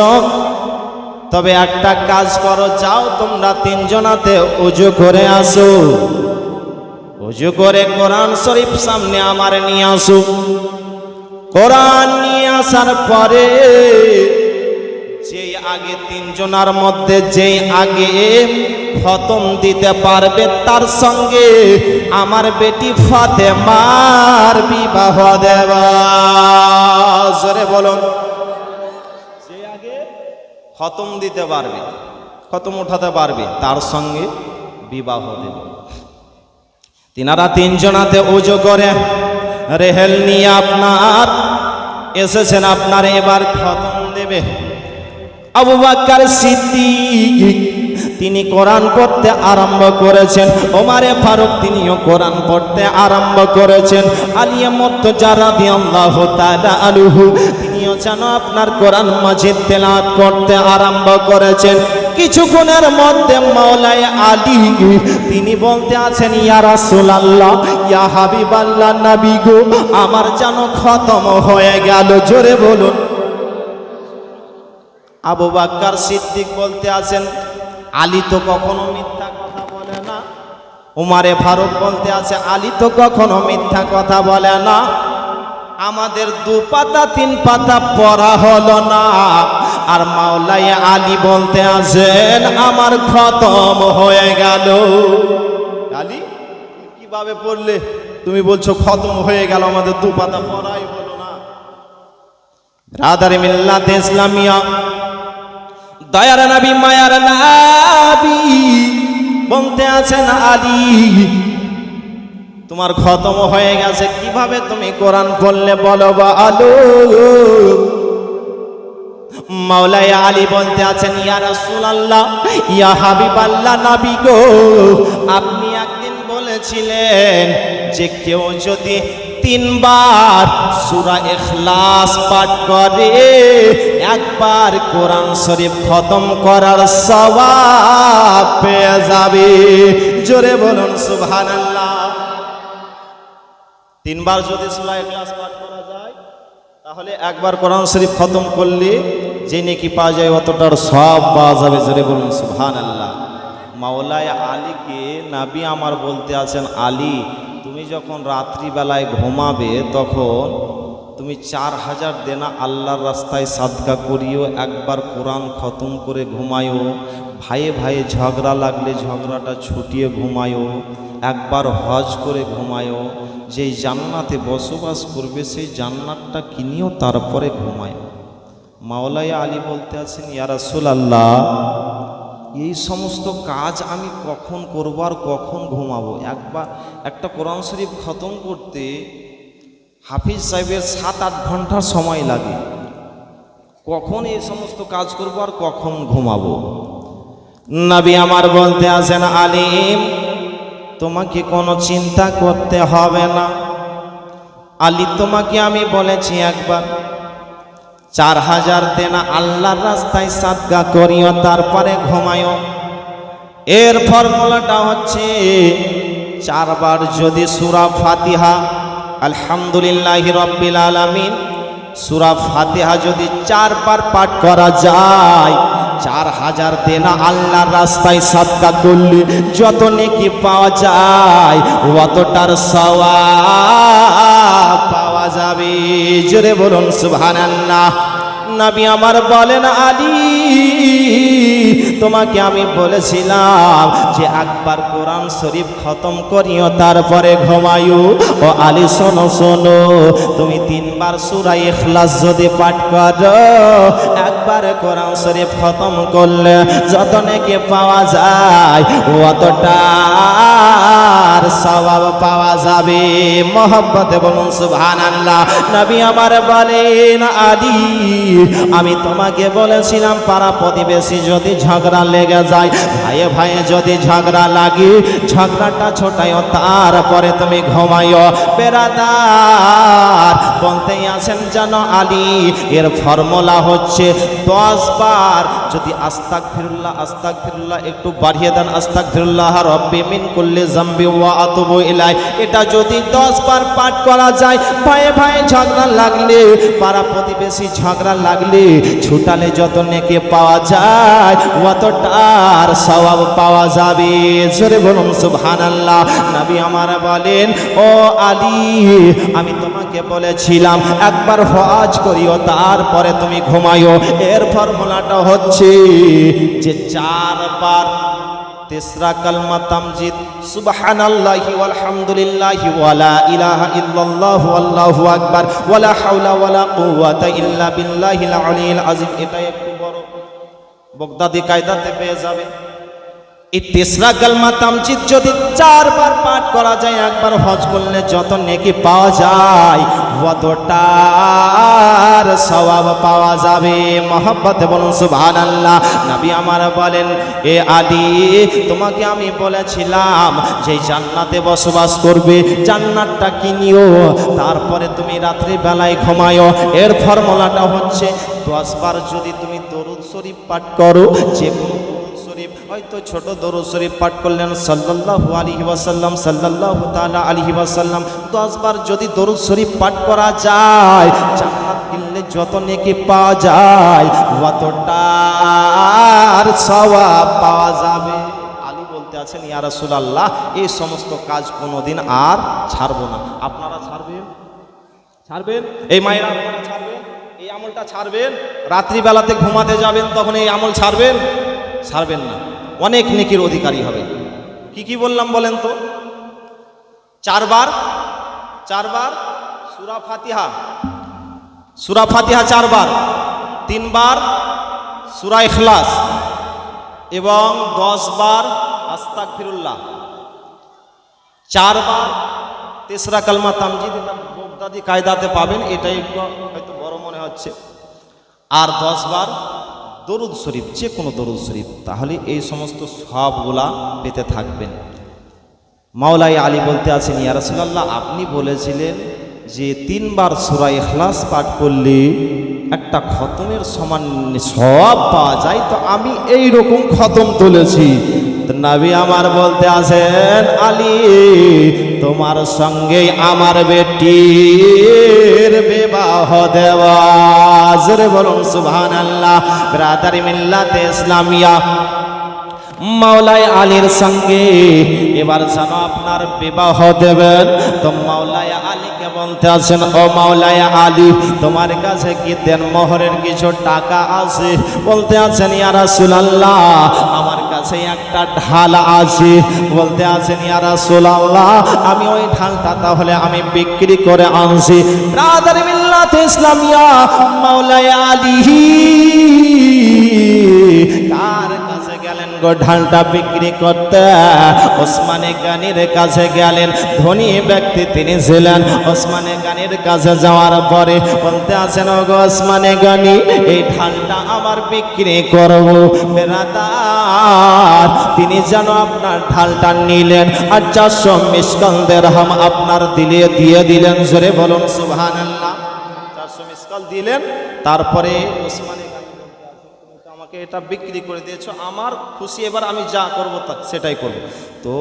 তবে একটা কাজ করো, যাও তোমরা তিনজনাতে ওযু করে আসো, ওযু করে কোরআন শরীফ সামনে আমার নিয়ে আসো। কোরআন নিয়ে আসার পরে যেই আগে তিনজনার মধ্যে যেই আগে খতম দিতে পারবে তার সঙ্গে আমার বেটি ফাতেমার বিবাহ দেবা। জোরে বলুন, যে আগে খতম দিতে পারবে, খতম উঠাতে পারবে, তার সঙ্গে বিবাহ দেব। তিনারা তিনজনাতে ওযু করে রেহেল নিয়ে আপনার এসেছেন, আপনার এবার খতম দেবে। আবু বকর সিদ্দিক তিনি কোরআন পড়তে আরম্ভ করেছেন, ওমরে ফারুক তিনিও কোরআন পড়তে আরম্ভ করেছেন, আলী মুর্তজা রাদিয়াল্লাহু তাআলা আনহু তিনিও যেন আপনার কোরআন মাজিদ তেলাওয়াত করতে আরম্ভ করেছেন। কিছুক্ষণের মধ্যে মাওলানা আলী তিনি বলতে আছেন ইয়া রাসূলুল্লাহ ইয়া হাবিবাল্লাহ নবী গো, আমার যেন খতম হয়ে গেল। জোরে বলুন। আবু বকর সিদ্দিক বলতে আছেন আলী তো কখনো মিথ্যা কথা বলে না। উমারে ফারুক বলতে আছে আলী তো কখনো মিথ্যা কথা বলে না। আমাদের 2 পাতা 3 পাতা পড়া হলো না, আর মাওলানা আলী বলতে আছেন আমার খতম হয়ে গেল। আলী কিভাবে পড়লে? তুমি বলছো খতম হয়ে গেল, আমাদের 2 পাতা পড়াই হলো না। ব্রাদার মিল্লাতে ইসলামিয়া দয়ার নবী মায়ার নবী বলতে আছেন আলী তোমার খতম হয়ে গেছে, কিভাবে তুমি কোরআন পড়লে বলো বা আলো। মাওলানা আলী বলতে আছেন ইয়া রাসূলুল্লাহ ইয়া হাবিবাল্লাহ নবী গো, আপনি একদিন বলেছিলেন যে কেউ যদি 3 বার সূরা ইখলাস পাঠ করে একবার কোরআন শরীফ খতম করার সওয়াব পেয়ে যাবে। জোরে বলুন সুবহানাল্লাহ। 3 বার যদি সূরা ইখলাস পাঠ করা যায় তাহলে একবার কোরআন শরীফ খতম করলে যে নেকি পাওয়া যায় অতটার সওয়াব পাওয়া যাবে। জোরে বলুন সুবহানাল্লাহ। মাওলানা আলীকে নবী আমার বলতে আছেন আলী তুমি যখন রাত্রিবেলায় ঘুমাবে তখন তুমি 4000 দেনা আল্লাহর রাস্তায় সাদকা করিও, একবার কোরআন খতম করে ঘুমায়ো, ভাইয়ে ভাইয়ে ঝগড়া লাগলে ঝগড়াটা ছুটিয়ে ঘুমায়ো, একবার হজ করে ঘুমায়ো, যেই জান্নাতে বসবাস করবে সেই জান্নাতটা কিনিও, তারপরে ঘুমায়ো। মাওলাই আলী বলতে আছেন, ইয়া রাসূলুল্লাহ, এই সমস্ত কাজ আমি কখন করব আর কখন ঘুমাবো? একবার একটা কোরআন শরীফ খতম করতে হাফিজ সাহেবের 7-8 ঘন্টা সময় লাগে, কখন এই সমস্ত কাজ করব আর কখন ঘুমাবো? নবী আমার বলতে আছেন, আলিম, তোমাকে কোনো চিন্তা করতে হবে না। আলী, তোমাকে আমি বলেছি একবার 4000 দেনা আল্লাহর রাস্তায় সাদকা করিও, তারপরে ঘুমায়ো। এর ফর্মুলাটা হচ্ছে 4 বার যদি সূরা ফাতিহা আলহামদুলিল্লাহি রাব্বিল আলামিন সূরা ফাতিহা যদি 4 বার পাঠ করা যায়, 4000 দেনা আল্লাহর রাস্তায় সাদকা করলে যত নেকি পাওয়া যায় অতটার সওয়াব পাওয়া যাবে। জোরে বলুন সুবহানাল্লাহ। নবী আমার বলেন, আলী, তোমাকে আমি বলেছিলাম যে একবার কোরআন শরীফ খতম করিও, তারপরে ঘুমায়ো। ও আলী, শোনো শোনো, তুমি 3 বার সূরা ইখলাস যদি পাঠ করো, একবার কোরআন শরীফ খতম করলে যত নেকি পাওয়া যায় অতটার সওয়াব পাওয়া যাবে। মহব্বতে বলুন সুবহানাল্লাহ। নবী আমার বলেন, আলী, আমি তোমাকে বলেছিলাম পাড়া প্রতিবেশী যদি ঝগড়া লেগে যায়, ভাইয়ে ভাইয়ে যদি ঝগড়া লাগে, ঝগড়াটা ছোটাইও, তারপরে তুমি ঘুমাইও। বেরাদার বলতেই আছেন জানো আলী, এর ফর্মুলা হচ্ছে 10 বার যদি আস্তাগফিরুল্লাহ আস্তাগফিরুল্লাহ একটু বাড়িয়ে দেন, আস্তাগফিরুল্লাহ রব্বি মিন কুল্লি যামবি ওয়া আতুবু ইলাই, এটা যদি 10 বার পাঠ করা যায়, ভাইয়ে ভাইয়ে ঝগড়া লাগলে, পাড়া প্রতিবেশী ঝগড়া লাগলে, ছুটালে যত নেকি পাওয়া যায় অতটার সওয়াব পাওয়া যাবে। জোরে বলুন সুবহানাল্লাহ। নবী আমার বলেন, ও আলী, আমি তোমাকে বলেছিলাম একবার হজ করিও, তারপরে তুমি ঘুমায়ো। এর ফর্মুলাটা হচ্ছে যে 4 বার তেসরা কালমা তামজিদ সুবহানাল্লাহি ওয়ালহামদুলিল্লাহি ওয়ালা ইলাহা ইল্লাল্লাহু আল্লাহু আকবার ওয়ালা হাওলা ওয়ালা কুওয়াতা ইল্লা বিল্লাহিল আলিয়্যিল আযীম। এটা একটু বড় বগদাদি কায়দাতে পেয়ে যাবেন। এই তেসরা কালমা তামজিদ যদি 4 বার পাঠ করা যায়, একবার হজ করলে যত নেকি পাওয়া যায় অতটার সওয়াব পাওয়া যাবে। মহব্বতে বলুন সুবহানাল্লাহ। নবী আমার বলেন, এ আলী, তোমাকে আমি বলেছিলাম যে জান্নাতে বসবাস করবে, জান্নাতটা কিনিও, তারপরে তুমি রাত্রি বেলায় ঘুমায়ো। এর ফর্মুলাটা হচ্ছে 10 বার যদি তুমি দরুদ শরীফ পাঠ করো, যে কোনো হয়তো ছোট দরুদ শরীফ পাঠ করলেন সাল্লাল্লাহু আলাইহি ওয়াসাল্লাম, সাল্লাল্লাহু তাআলা আলাইহি ওয়াসাল্লাম, 10 বার যদি দরুদ শরীফ পাঠ করা যায়, জান্নাত কিনলে যত নেকি পাওয়া যায় অতটার সওয়াব পাওয়া যাবে। আলী বলতে আছেন, ইয়া রাসূলুল্লাহ, এই সমস্ত কাজ কোনোদিন আর ছাড়বো না। আপনারা ছাড়বেন? ছাড়বেন? এই মায়েরা আপনারা ছাড়বেন? এই আমলটা ছাড়বেন? রাত্রিবেলাতে ঘুমাতে যাবেন তখন এই আমল ছাড়বেন? ছাড়বেন না, অনেক নেকির অধিকারী হবে। কি কি বললাম বলেন তো? 4 বার সূরা ফাতিহা 4 বার, 3 বার সূরা ইখলাস এবং 10 বার আস্তাগফিরুল্লাহ, 4 বার তেসরা কালমা তামজিদ, এটা বগদাদি কায়দাতে পাবেন, এটাই একটু হয়তো বড় মনে হচ্ছে, আর 10 বার দরুদ শরীফ, যে কোনো দরুদ শরীফ, তাহলে এই সমস্ত সবগুলা পেতে থাকবেন। মাওলাই আলী বলতে আছেন, ইয়া রাসূলুল্লাহ, আপনি বলেছিলেন যে 3 বার সূরা ইখলাস পাঠ করলে একটা খতমের সমান সওয়াব পাওয়া যায়, তো আমি এই রকম খতম তুলেছি। নবী আমার বলতে আছেন, আলী, তোমার সঙ্গে আমার বেটির বিবাহ দেওয়া। জোরে বলুন সুবহানাল্লাহ। ব্রাদারি মিল্লাতে ইসলামিয়া মাওলাই আলীর সঙ্গে এবার যেন আপনার বিবাহ দেবেন। তো মাওলাই আলীকে বলতে আছেন, ও মাওলাই আলী, তোমার কাছে কি দেন মোহরের কিছু টাকা আছে? বলতে আছেন, ইয়া রাসূলুল্লাহ, আমার কাছে একটা ঢাল আছে। বলতে আছেন, ইয়া রাসূলুল্লাহ, আমি ওই ঢালটা তাহলে আমি বিক্রি করে আনছি। ব্রাদার মিল্লাত ইসলামিয়া, মাওলাই আলী কার কাছে গেলেন গো ঢালটা বিক্রি করতে? ওসমানে গানির কাছে গেলেন। ধনী ব্যক্তি তিনি ছিলেন। ওসমানে গানির কাছে যাওয়ার পরে বলতে আছেন, ও গো ওসমানে গানি, এই ঢালটা আবার বিক্রি করব। বেরাদার তিনি যেন আপনার ঢালটা নিলেন আর 400 মিসকাল দিরহাম আপনার দিয়ে দিলেন। জোরে বলুন সুবহানাল্লাহ। 400 মিসকাল দিলেন। তারপরে ওসমানে আমাকে এটা বিক্রি করে দিয়েছো, আমার খুশি, এবার আমি যা করবো সেটাই করব। তো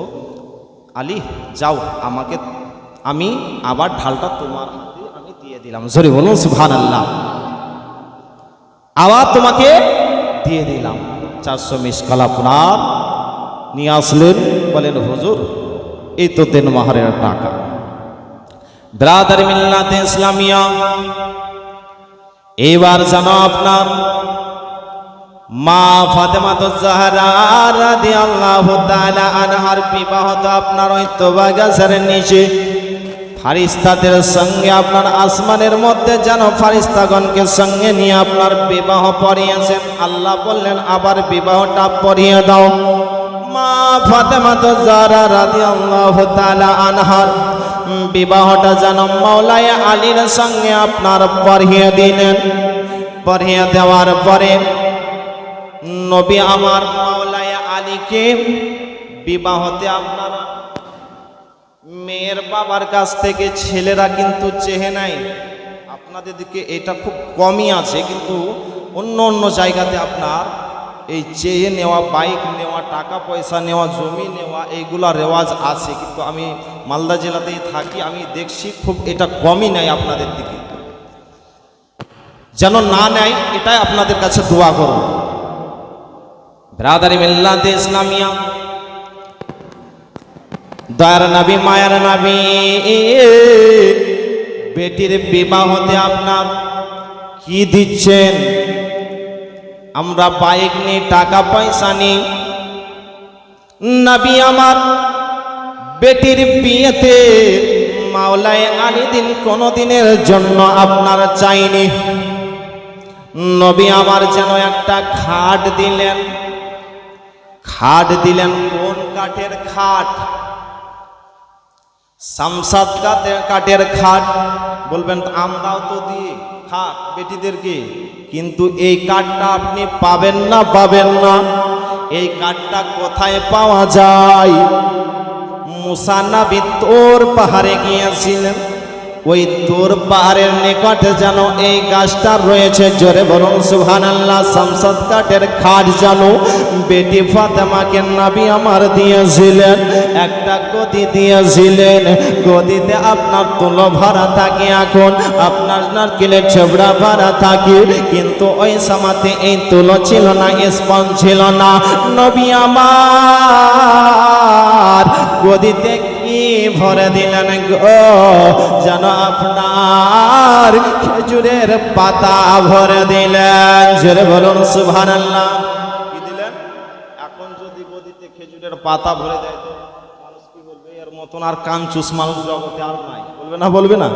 আলী যাও, আমাকে আমি আবার ঢালটা তোমার হাতে আমি দিয়ে দিলাম। জোরে বলুন সুবহানাল্লাহ। আবার তোমাকে দিয়ে দিলাম। 400 মিসকাল আপনার নিয়ে আসলেন। বলেন, হুজুর এই তো দেন মাহরের টাকা। ব্রাদার মিল্লাতে ইসলামিয়া, এবার জানো আপনার মা ফাতেমাতুজ জাহরা রাদিয়াল্লাহু তাআলা আনহার বিবাহ তো আপনার ওই তোবা গাছের নিচে ফারিস্তাদের সঙ্গে আপনার আসমানের মধ্যে যেন ফারিস্তাগণকে সঙ্গে নিয়ে আপনার বিবাহ পড়িয়েছেন। আল্লাহ বললেন, আবার বিবাহটা পড়িয়ে দাও। মা ফাতেমাতুজ জাহরা রাদিয়াল্লাহু তাআলা আনহার বিবাহটা যেন মাওলাই আলীর সঙ্গে আপনার পড়িয়ে দিলেন। পড়িয়ে দেওয়ার পরে নবী আমার মাওলাই আলীকে বিবাহতে আপনারা মেয়ের বাবার কাছ থেকে ছেলেরা কিন্তু চেহে নাই। আপনাদের দিকে এটা খুব কমই আছে, কিন্তু অন্য অন্য জায়গাতে আপনার এই চেয়ে নেওয়া, বাইক নেওয়া, টাকা পয়সা নেওয়া, জমি নেওয়া, এইগুলা রেওয়াজ আছে। কিন্তু আমি মালদা জেলাতেই থাকি, আমি দেখছি খুব এটা কমই নেয় আপনাদের দিকে। যেন না নেয়, এটাই আপনাদের কাছে দোয়া করব। ব্রাদার মিল্লাত ইসলামিয়া, দয়ার নবী, মায়ার নবী, বেটির বিবাহতে আপনার কি দিচ্ছেন? আমরা বাইক নিই, টাকা পয়সা নিই। নবী আমার বেটির বিয়েতে মাওলাই আলী দিন কোনো দিনের জন্য আপনার চাইনি। নবী আমার যেন একটা খাট দিলেন। খাট দিলেন কোন কাঠের খাট? শামসাদ কাঠের খাট। বলবেন আমরাও তো দিই খাট বেটিদেরকে, কিন্তু এই কাঠটা আপনি পাবেন না, পাবেন না। এই কাঠটা কোথায় পাওয়া যায়? মুসা নবী তোর পাহাড়ে গিয়েছিলেন। ওই তোর পাহাড়ের নিকটে যেন এই গাছটা রয়েছে। জোরে বলুন সুবহানাল্লাহ। শামসাদ কাঠের খাট যেন বেটি ফাতেমাকে নবী আমার দিয়েছিলেন। একটা গদি দিয়েছিলেন। গদিতে আপনার তুলো ভরা থাকে, এখন আপনার নারকেলের ছোবড়া ভরা থাকে, কিন্তু ওই সময়তে এই তুলো ছিল না, স্পঞ্জ ছিল না। নবী আমার গদিতে কি ভরে দিলেন গো? যেন আপনার খেজুরের পাতা ভরে দিলেন। জোরে বলুন সুবহানাল্লাহ। কি দিলেন? এখন যদি গদিতে খেজুরের পাতা ভরে দেয় তো মানুষ কি বলবে? এর মতন আর কাঞ্চুস মানুষ জগতে আর নাই। বলবে না? বলবে না?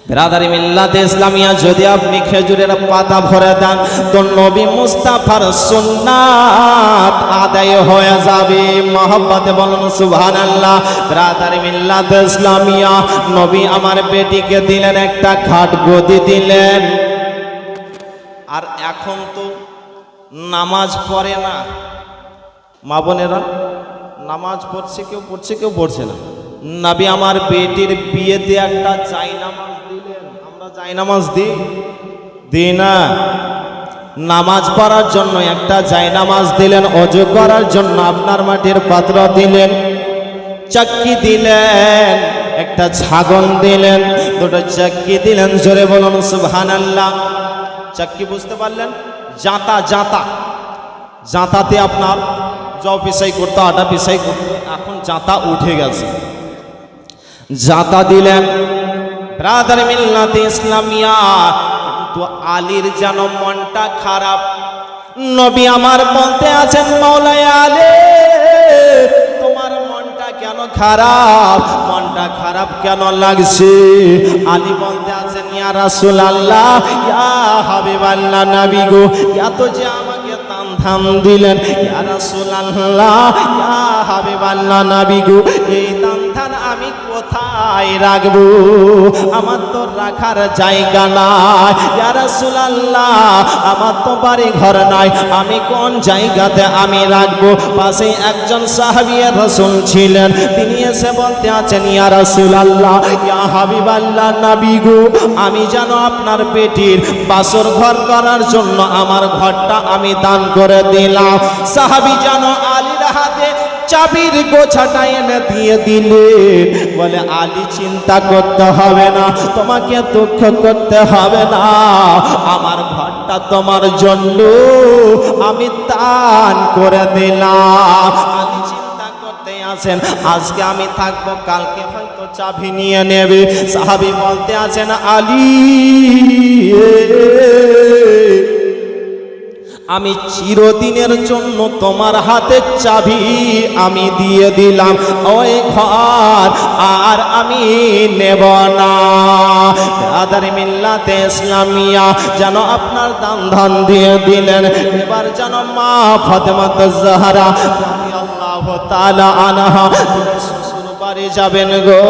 ব্রাদারি মিল্লাতে ইসলামিয়া, যদি আপনি খেজুরের পাতা ভরে দেন তো নবী মুস্তাফার সুন্নাত আদায় হয়ে যাবে। মহব্বতে বলুন সুবহানাল্লাহ। ব্রাদারি মিল্লাতে ইসলামিয়া, নবী আমার বেটিকে দিলেন একটা খাট, গদি দিলেন। আর এখন তো নামাজ পড়ে না মা বোনেরা, নামাজ পড়ছে কেউ, পড়ছে কেউ, পড়ছে না। নবী আমার বেটির বিয়েতে একটা জায়নামাজ দিলেন। আমরা জায়নামাজ দিই না। নামাজ পড়ার জন্য একটা জায়নামাজ দিলেন, ওযু করার জন্য আপনার মাটির পাত্র দিলেন, চাক্কি দিলেন, একটা ছাগল দিলেন, দুটো চাক্কি দিলেন। জোরে বলুন সুবহানাল্লাহ। চাক্কি বুঝতে পারলেন? জাঁতা, জাঁতা, জাঁতাতে আপনার জব পিসাই করতো, আটা পিসাই করতো, এখন জাতা উঠে গেছে। জাতা দিলেন ব্রাদার মিল্লাতে ইসলামিয়া, কিন্তু আলীর যেন মনটা খারাপ। নবী আমার বলতে আছেন, মাওলাই আলী তোমার মনটা কেন খারাপ, মনটা খারাপ কেন লাগছে? আলী বলতে আছেন, ইয়া রাসূলুল্লাহ, ইয়া হাবিবাল্লাহ, নবী গো, এত যে আমাকে তাম দিলেন, ইয়া রাসূলুল্লাহ, ইয়া হাবিবাল্লাহ, নবী গো, এই তাম আমি কোথায় রাখবো? আমার তো রাখার জায়গা নাই। ইয়া রাসূলুল্লাহ, আমার তো বাড়ি ঘর নাই, আমি কোন জায়গাতে আমি রাখবো? পাশে একজন সাহাবী রাসূল ছিলেন, তিনি এসে বলতে আছেন, ইয়া রাসূলুল্লাহ, ইয়া হাবিবাল্লাহ, নবী গো, আমি যেন আপনার বেটির বাসর ঘর করার জন্য আমার ঘরটা আমি দান করে দিলাম। সাহাবী যেন আলীর হাতে চাবির গোছাটা এনে দিয়ে দিলে, বলে আলী চিন্তা করতে হবে না, তোমাকে দুঃখ করতে হবে না, আমার ঘরটা তোমার জন্য আমি দান করে দিলাম। আলী চিন্তা করতে আছেন, আজকে আমি থাকবো, কালকে হয়তো চাবি নিয়ে নেবে। সাহাবী বলতে আছেন, আলী আমি চিরদিনের জন্য তোমার হাতে চাবি আমি দিয়ে দিলাম, ওই ঘর আর আমি নেব না। ব্রাদার মিল্লাতে ইসলামিয়া যেন আপনার দান ধান দিয়ে দিলেন। এবার যেন মা ফাতেমা জাহরা রাদিয়াল্লাহু তাআলা আনহা শ্বশুর বাড়ি যাবেন গো,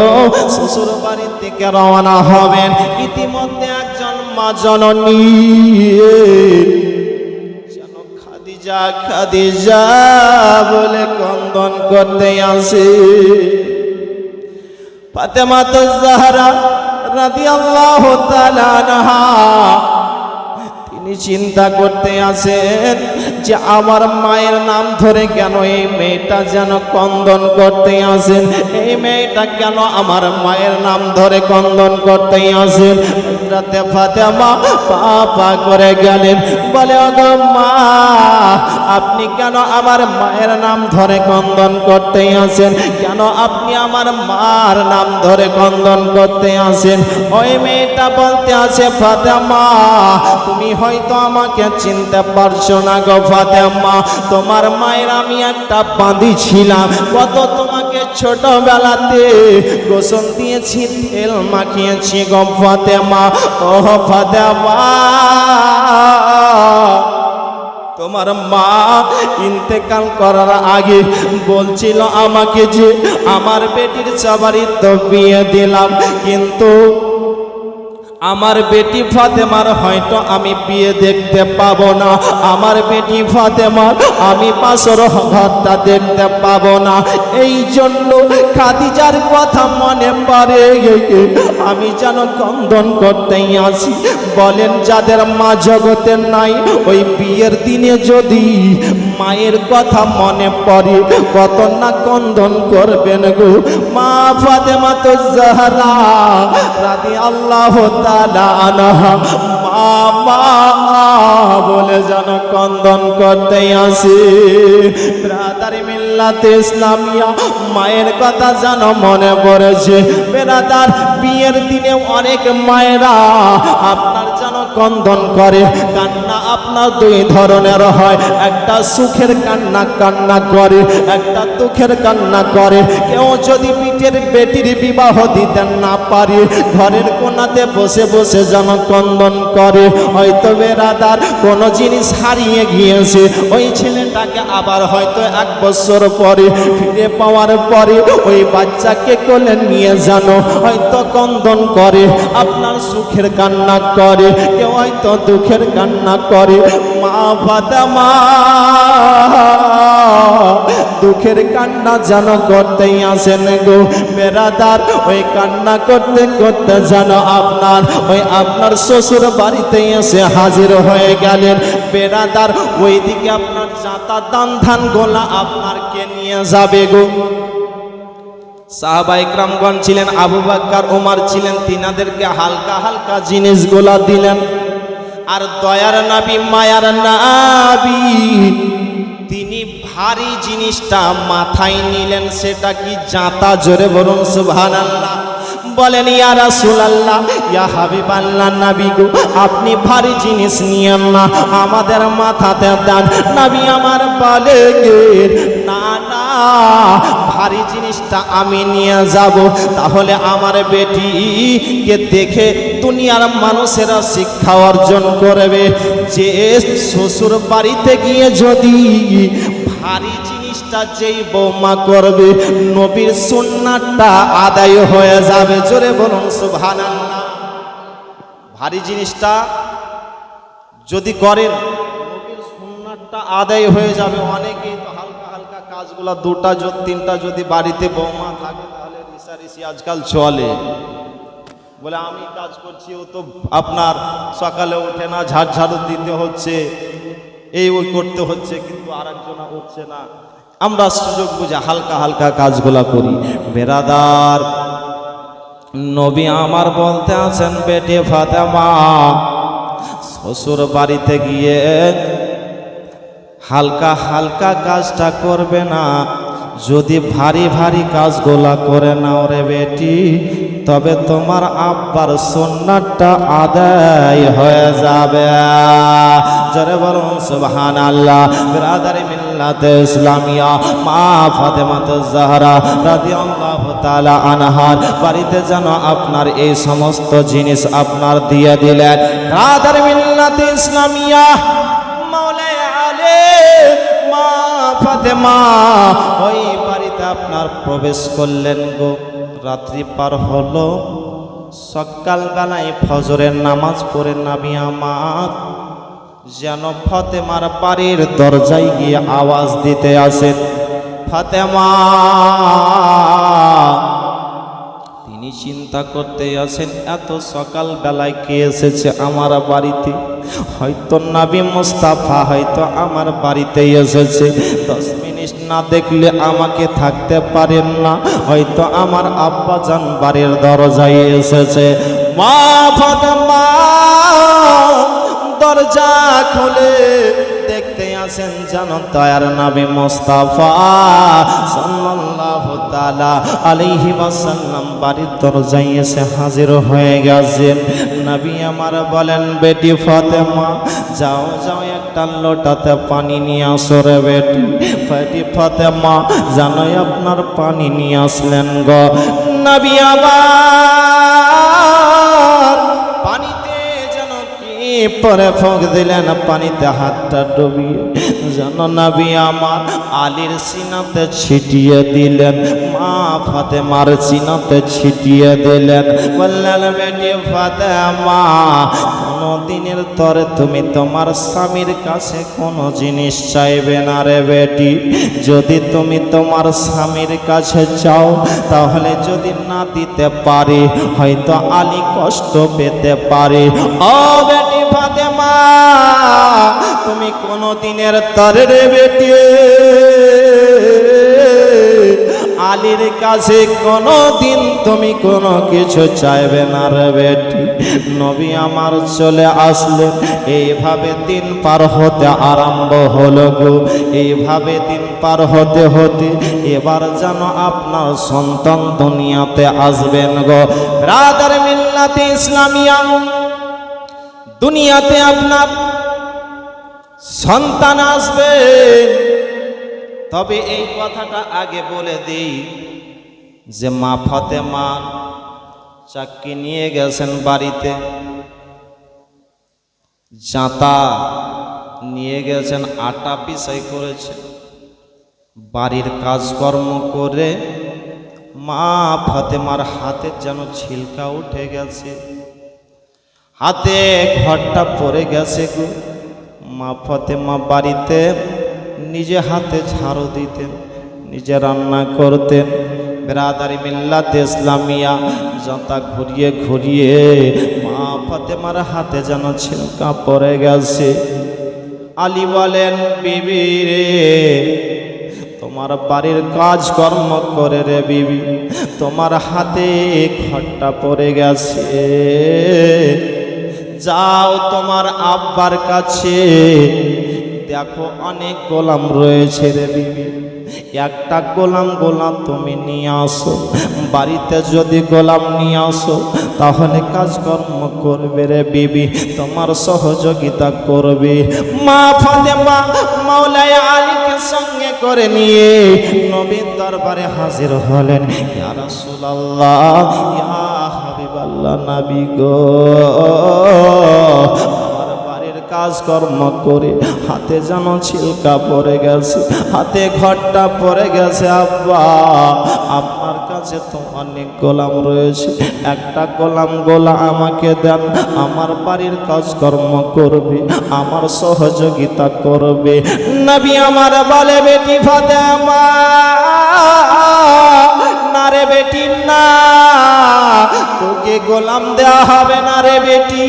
শ্বশুর বাড়ির থেকে রওনা হবেন। ইতিমধ্যে একজন মা জননী খাদিজা খাদিজা বলে ক্রন্দন করতে আসে। ফাতেমা জাহরা রাদিয়াল্লাহু তাআলা আনহা তিনি চিন্তা করতে আসেন যে আমার মায়ের নাম ধরে কেন এই মেয়েটা যেন ক্রন্দন করতে আসেন, এই মেয়েটা কেন আমার মায়ের নাম ধরে ক্রন্দন করতে আসেন। রাতে ফাতেমা পা করে গেলেন, বলে ওগো মা, আপনি কেন আমার মায়ের নাম ধরে ক্রন্দন করতে আসেন, কেন আপনি আমার মার নাম ধরে ক্রন্দন করতে আসেন? ওই মেয়েটা বলতে আছে, ফাতেমা তুমি হয়তো আমাকে চিনতে পারছো না গো ফাতেমা, তোমার মায়ের আমি একটা বাঁধি ছিলাম, কত তোমাকে ছোটবেলাতে গোসল দিয়েছি, তেল মাখিয়েছি গো ফাতেমা। ও ফাতেমা, তোমার মা ইন্তেকাল করার আগে বলছিল আমাকে যে আমার বেটির সবারই তো বিয়ে দিলাম, কিন্তু আমার বেটি ফাতেমার হয়তো আমি বিয়ে দেখতে পাবো না, আমার বেটি ফাতেমার আমি বাসর ঘরটা দেখতে পাবো না। এই জন্য খাদিজার কথা মনে পড়ে আমি যেন ক্রন্দন করতেই আসি। বলেন যাদের মা জগতের নাই, ওই বিয়ের দিনে যদি মায়ের কথা মনে পড়ে কত না ক্রন্দন করবেন গো। মা ফাতেমা জাহরা রাদিয়াল্লাহু তাআলা আনহা মা বলে যেন ক্রন্দন করতে আসে। ব্রাদার মিল্লাতে ইসলামিয়া মায়ের কথা যেন মনে পড়েছে। ব্রাদার বিয়ের দিনে অনেক মায়েরা আপনার যেন ক্রন্দন করে, কান্না আপনার দুই ধরনের হয়, একটা সুখের কান্না কান্না করে, একটা দুঃখের কান্না করে। কেউ যদি পিঠের বেটির বিবাহ দিতে না পারে, ঘরের কোণাতে বসে বসে যেন ক্রন্দন করে। হয়তো বেরাদার কোনো জিনিস হারিয়ে গিয়েছে, ওই ছেলেটাকে আবার হয়তো 1 বছর পরে ফিরে পাওয়ার পরে ওই বাচ্চাকে কোলে নিয়ে জানো হয়তো ক্রন্দন করে, আপনার সুখের কান্না করে, কেউ হয়তো দুঃখের কান্না করে। মা ফাতেমা দুঃখের কান্না যেন করতেই আসেন গো বেরাদার। ওই কান্না করতে করতে যেন আপনার শ্বশুর বাড়িতে এসে হাজির হয়ে গেলেন বেরাদার। ওইদিকে আপনার জাতা দান ধান গোলা আপনার কে নিয়ে যাবে গো? সাহাবা ইকরামগণ ছিলেন, আবু বকর ওমর ছিলেন, তিনাদেরকে হালকা হালকা জিনিসগুলা দিলেন। আর দয়ার নবী মায়ার নবী তিনি ভারী জিনিসটা মাথায় নিলেন, সেটা কি জাঁতা? জোরে বলুন সুবহানাল্লাহ। বলেন ইয়া রাসূলুল্লাহ, ইয়া হাবিবাল্লাহ, নবী গো আপনি ভারী জিনিস নিয়েন না, আমাদের মাথাতে দেন। নবী আমার বলে না না, ভারী জিনিসটা আমি নিয়ে যাব, তাহলে আমার বেটিকে দেখে দুনিয়ার মানুষেরা শিক্ষা অর্জন করবে যে শ্বশুর বাড়িতে গিয়ে যদি ভারী জিনিসটা যেই বৌমা করবে, নবীর সুন্নাতটা আদায় হয়ে যাবে। জোরে বলুন সুবহানাল্লাহ। ভারী জিনিসটা যদি করেন, নবীর সুন্নাতটা আদায় হয়ে যাবে। অনেকেই তো হালকা হালকা কাজগুলো, দুটা তিনটা যদি বাড়িতে বৌমা থাকে তাহলে রিসারিসি আজকাল চলে, বলে আমি কাজ করছি, ও তো আপনার সকালে ওঠে না, ঝাড় দিতে হচ্ছে, এই ওই করতে হচ্ছে, কিন্তু আরেকজনা হচ্ছে না। আমরা সুযোগ বুঝে হালকা হালকা কাজগুলা করি। বেরাদার, নবী আমার বলতে আছেন, বেটে ফাতেমা শ্বশুর বাড়িতে গিয়ে হালকা হালকা কাজটা করবে না, যদি ভারী ভারী কাজগুলা করে নাও রে বেটি, তবে তোমার আব্বার সুন্নাতটা আদায় হয়ে যাবে। জোরে বলুন সুবহানাল্লাহ। বিরাদারি মিল্লাতে ইসলামিয়া মা ফাতেমাতুজ জাহরা রাদিয়াল্লাহু তাআলা আনহার বাড়িতে যেন আপনার এই সমস্ত জিনিস আপনার দিয়ে দিলেন। বিরাদারি মিল্লাতে ইসলামিয়া মাওলায়ে আলী মা ফাতেমা ওই বাড়িতে আপনার প্রবেশ করলেন গো। রাত্রি পার হলো, সকালবেলায় ফজরের নামাজ পড়ে নবী আমার যেন ফাতেমার বাড়ির দরজায় গিয়ে আওয়াজ দিতে আসেন, ফাতেমা। তিনি চিন্তা করতে আসেন, এত সকাল বেলায় কে এসেছে আমার বাড়িতে? হয়তো নবী মুস্তাফা হয়তো আমার বাড়িতে এসেছে। 10 মিনিট না দেখলে আমাকে থাকতে পারেন না, হয়তো আমার আব্বা জান বাড়ির দরজায় এসেছে। মা ফাতেমা দরজা খুলে দেখতে আসেন যেন দয়ার নবী মুস্তাফা সাল্লাল্লাহু তাআলা আলাইহি ওয়াসাল্লাম বাড়ির দরজায় এসে হাজির হয়ে গেছেন। নবী আমার বলেন, বেটি ফাতেমা যাও যাও একটা লোটাতে পানি নিয়ে আসো রে বেটি। বেটি ফাতেমা জানোই আপনার পানি নিয়ে আসলেন গো। নবী আবার পানিতে যেন কি পরে ফোঁক দিলেন, পানিতে হাতটা ডুবিয়ে যেন নবী আমার আলীর সিনাতে ছিটিয়ে দিলেন, মা ফাতেমার সিনাতে ছিটিয়ে দিলেন। বললেন, বেটি ফাতেমা কোনো দিনের তরে তুমি তোমার স্বামীর কাছে কোনো জিনিস চাইবে না রে বেটি। যদি তুমি তোমার স্বামীর কাছে চাও, তাহলে যদি না দিতে পারে হয়তো আলী কষ্ট পেতে পারে। ও বেটি ফাতেমা তুমি কোনো দিনের তরে রে বেটি আলীর কাছে কোনো দিন তুমি কোনো কিছু চাইবে না রে বেটি। নবী আমার চলে আসলেন। এইভাবে দিন পার হতে আরম্ভ হলো গো। এইভাবে দিন পার হতে হতে এবার যেন আপনার সন্তান দুনিয়াতে আসবেন গো। ব্রাদার মিল্লাতে ইসলামিয়া দুনিয়াতে আপনার সন্তান আসবেন। তবে এই কথাটা আগে বলে দিই যে মা ফাতেমা চাক্কি নিয়ে গেছেন বাড়িতে, জাঁতা নিয়ে গেছেন, আটা পিসাই করেছেন। বাড়ির কাজকর্ম করে মা ফাতেমার হাতে যেন ছিলকা উঠে গেছে, হাতে ঘরটা পড়ে গেছে গো। মা ফাতেমা বাড়িতে নিজে হাতে ঝাড়ু দিতেন, নিজে রান্না করতেন। বিরাদারি মিল্লাতে ইসলামিয়া জাঁতা ঘুরিয়ে ঘুরিয়ে মা ফাতেমার হাতে যেন ছিলকা পড়ে গেছে। আলী বলেন, বিবি রে তোমার বাড়ির কাজকর্ম করে রে বিবি, তোমার হাতে ঘরটা পড়ে গেছে, যাও তোমার আব্বার কাছে দেখো অনেক গোলাম রয়েছে রে বিবি, একটা গোলাম তুমি নিয়ে আসো। বাড়িতে যদি গোলাম নিয়ে আসো তাহলে কাজকর্ম করবে রে বিবি, তোমার সহযোগিতা করবে। মা ফাতেমা মাওলানা আলীকে সঙ্গে করে নিয়ে নবীর দরবারে হাজির হলেন। ইয়া রাসূলুল্লাহ, ইয়া হাবিবাল্লাহ, নবী গো, কাজকর্ম করে হাতে যেন ছিলকা পড়ে গেছে, হাতে ঘরটা পড়ে গেছে। আব্বা, আপনার কাছে তো অনেক গোলাম রয়েছে, একটা গোলা আমাকে দেন, আমার বাড়ির কাজকর্ম করবে, আমার সহযোগিতা করবে। নবী আমার বলে, বেটি ফাতেমা, না রে বেটি না, তোকে গোলাম দেওয়া হবে না রে বেটি।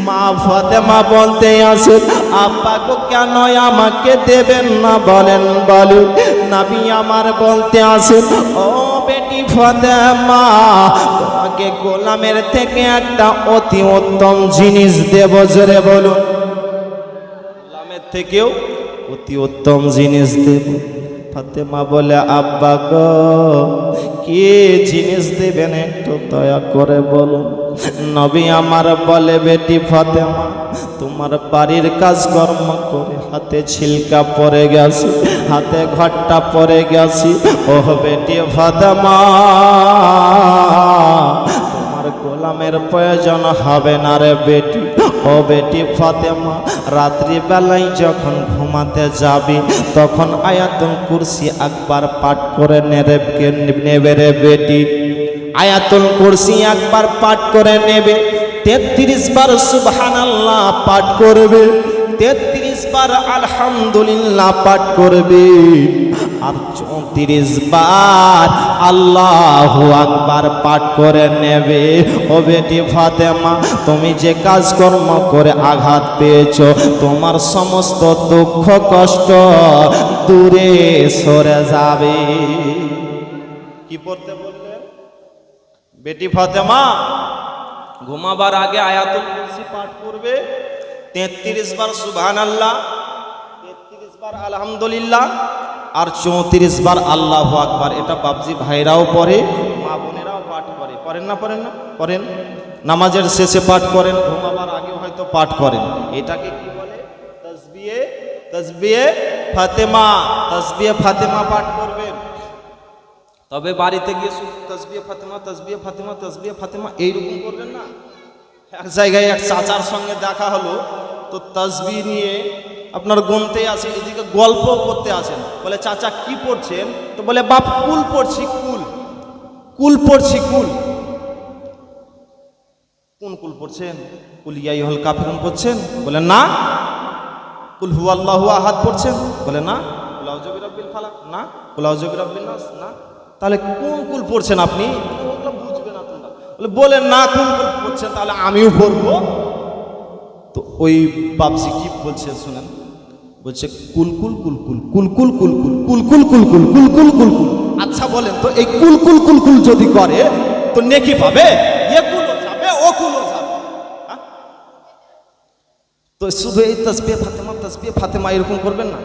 মা ফাতেমা বলতে আসে, আব্বা গো কেন আমাকে দেবেন না বলেন বলুন। নবী আমার বলতে আসে, ও বেটি ফাতেমা, তোমাকে গোলামের থেকে একটা অতি উত্তম জিনিস দেব, জোরে বলুন। গোলামের থেকেও অতি উত্তম জিনিস দেব। ফাতেমা বলে, আব্বা গো কি জিনিস দেবেন একটু দয়া করে বলুন। নবী আমার বলে, বেটি ফাতেমা, তোমার বাড়ির কাজকর্ম করে হাতে ছিলকা পড়ে গেছে, হাতে ঘরটা পড়ে গেছে। ও বেটি ফাতেমা, তোমার গোলামের প্রয়োজন হবে না রে বেটি। ও বেটি ফাতেমা, রাত্রি বেলায় যখন ঘুমাতে যাবি তখন আয়াতুল কুরসি একবার পাঠ করে নেবে রে বেটি। আয়াতুল কুরসি একবার পাঠ করে নেবে, 33 বার সুবহানাল্লাহ পাঠ করবে, 33 বার আলহামদুলিল্লাহ পাঠ করবে, আর 34 বার আল্লাহু আকবার পাঠ করে নেবে। ও বেটি ফাতেমা, তুমি যে কাজকর্ম করে আঘাত পেয়েছ, তোমার সমস্ত দুঃখ কষ্ট দূরে সরে যাবে। কি পড়তে বললেন? বেটি ফাতেমা ঘুমাবার আগে আয়াতুল কুরসি পাঠ করবে, 33 বার সুবহানাল্লাহ, 33 বার আলহামদুলিল্লাহ, আর 34 বার আল্লাহু আকবার। এটা বাবজি ভাইরাও পড়ে, মা বোনেরাও পাঠ করে। পড়েন না? পড়েন। নামাজের শেষে পাঠ করেন, ঘুমাবার আগে হয়তো পাঠ করেন। এটাকে কি বলে? তাসবিহে ফাতেমা। তাসবিহে ফাতেমা পাঠ করবেন। তবে বাড়িতে গিয়ে শুধু তাসবিহে ফাতেমা, তাসবিহে ফাতেমা, তাসবিহে ফাতেমা এইরকম করবেন না। এক জায়গায় এক চাচার সঙ্গে দেখা হলো, তো তাসবিহ নিয়ে আপনার গুনতে আছে, এদিকে গল্প করতে আছেন। বলে, চাচা কি পড়ছেন? তো বলে, বাপ কুল পড়ছি, কুল পড়ছি। কুল কোন কুল পড়ছেন? কুল ইয়া আইয়ুহাল কাফিরুন পড়ছেন? বলে না। কুল হুয়াল্লাহু আহাদ পড়ছেন? বলে না। কুল আউযু বিরাব্বিল ফালাক? না। কুল আউযু বিরাব্বিন নাস? না। তাহলে কোন কুল পড়ছেন আপনি? ওগুলো বুঝবে না তোমরা। বলে না, কোন কুল পড়ছেন? তাহলে আমিও পড়বো। তো ওই বাবজি কি বলছে শুনেন। বলছে, কুল কুল কুল কুল কুল কুল কুল কুল কুল কুল কুল কুল কুল কুল কুল কুল। আচ্ছা বলেন তো, এই কুল কুল কুল কুল যদি করে তো নেকি পাবে? এ কুলও যাবে, ও কুলও যাবে। তো শুধু এই তাসবিহে ফাতেমা এরকম করবেন না।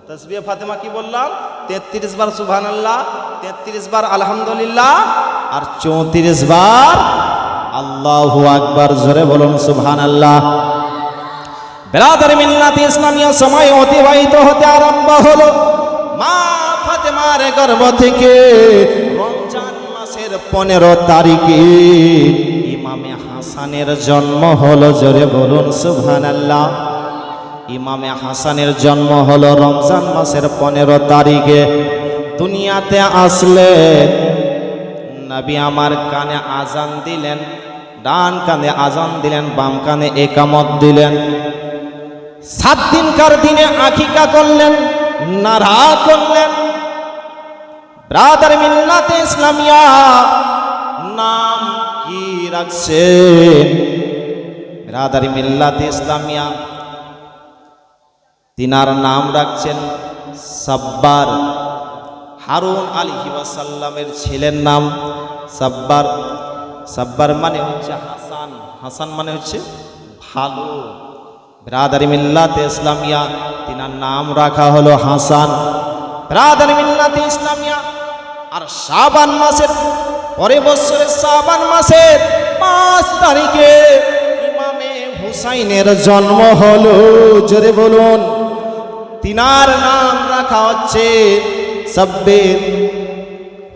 তাসবিহে ফাতেমা কি বললাম? 33 বার সুবহানাল্লাহ, 33 বার আলহামদুলিল্লাহ, আর 34 বার আল্লাহু আকবার। জোরে বলুন সুবহানাল্লাহ। বেরাদার মিল্লাত ইসলামিয়া সময় অতিবাহিত হতে আরম্ভ হলো। মা ফাতেমার গর্ভ থেকে রমজান মাসের 15 তারিখে ইমামে হাসানের জন্ম হলো। জোরে বলুন সুবহানাল্লাহ। ইমামে হাসানের জন্ম হলো রমজান মাসের 15 তারিখে। দুনিয়াতে আসলে নবী আমার কানে আজান দিলেন, ডান কানে আজান দিলেন, বাম কানে একামত দিলেন। 7 দিনকার দিনে আকিকা করলেন, নারা করলেন। ব্রাদার মিল্লাতে ইসলামিয়া নাম কি রাখছেন? ব্রাদার মিল্লাতে ইসলামিয়া তিনার নাম রাখছেন সাব্বার। হারুন আলাইহিস সালামের ছেলের নাম সাব্বার। সাব্বার মানে হচ্ছে হাসান, হাসান মানে হচ্ছে ভালো। ব্রাদারি মিল্লাতে ইসলামিয়া, তিনার নাম রাখা হলো হাসান। ব্রাদারি মিল্লাতে ইসলামিয়া। আর শাবান মাসের পরের বছরের শাবান মাসের 5 তারিখে ইমামে হুসাইনের জন্ম হলো। জোরে বলুন। তিনার নাম রাখা হচ্ছে সাব্বির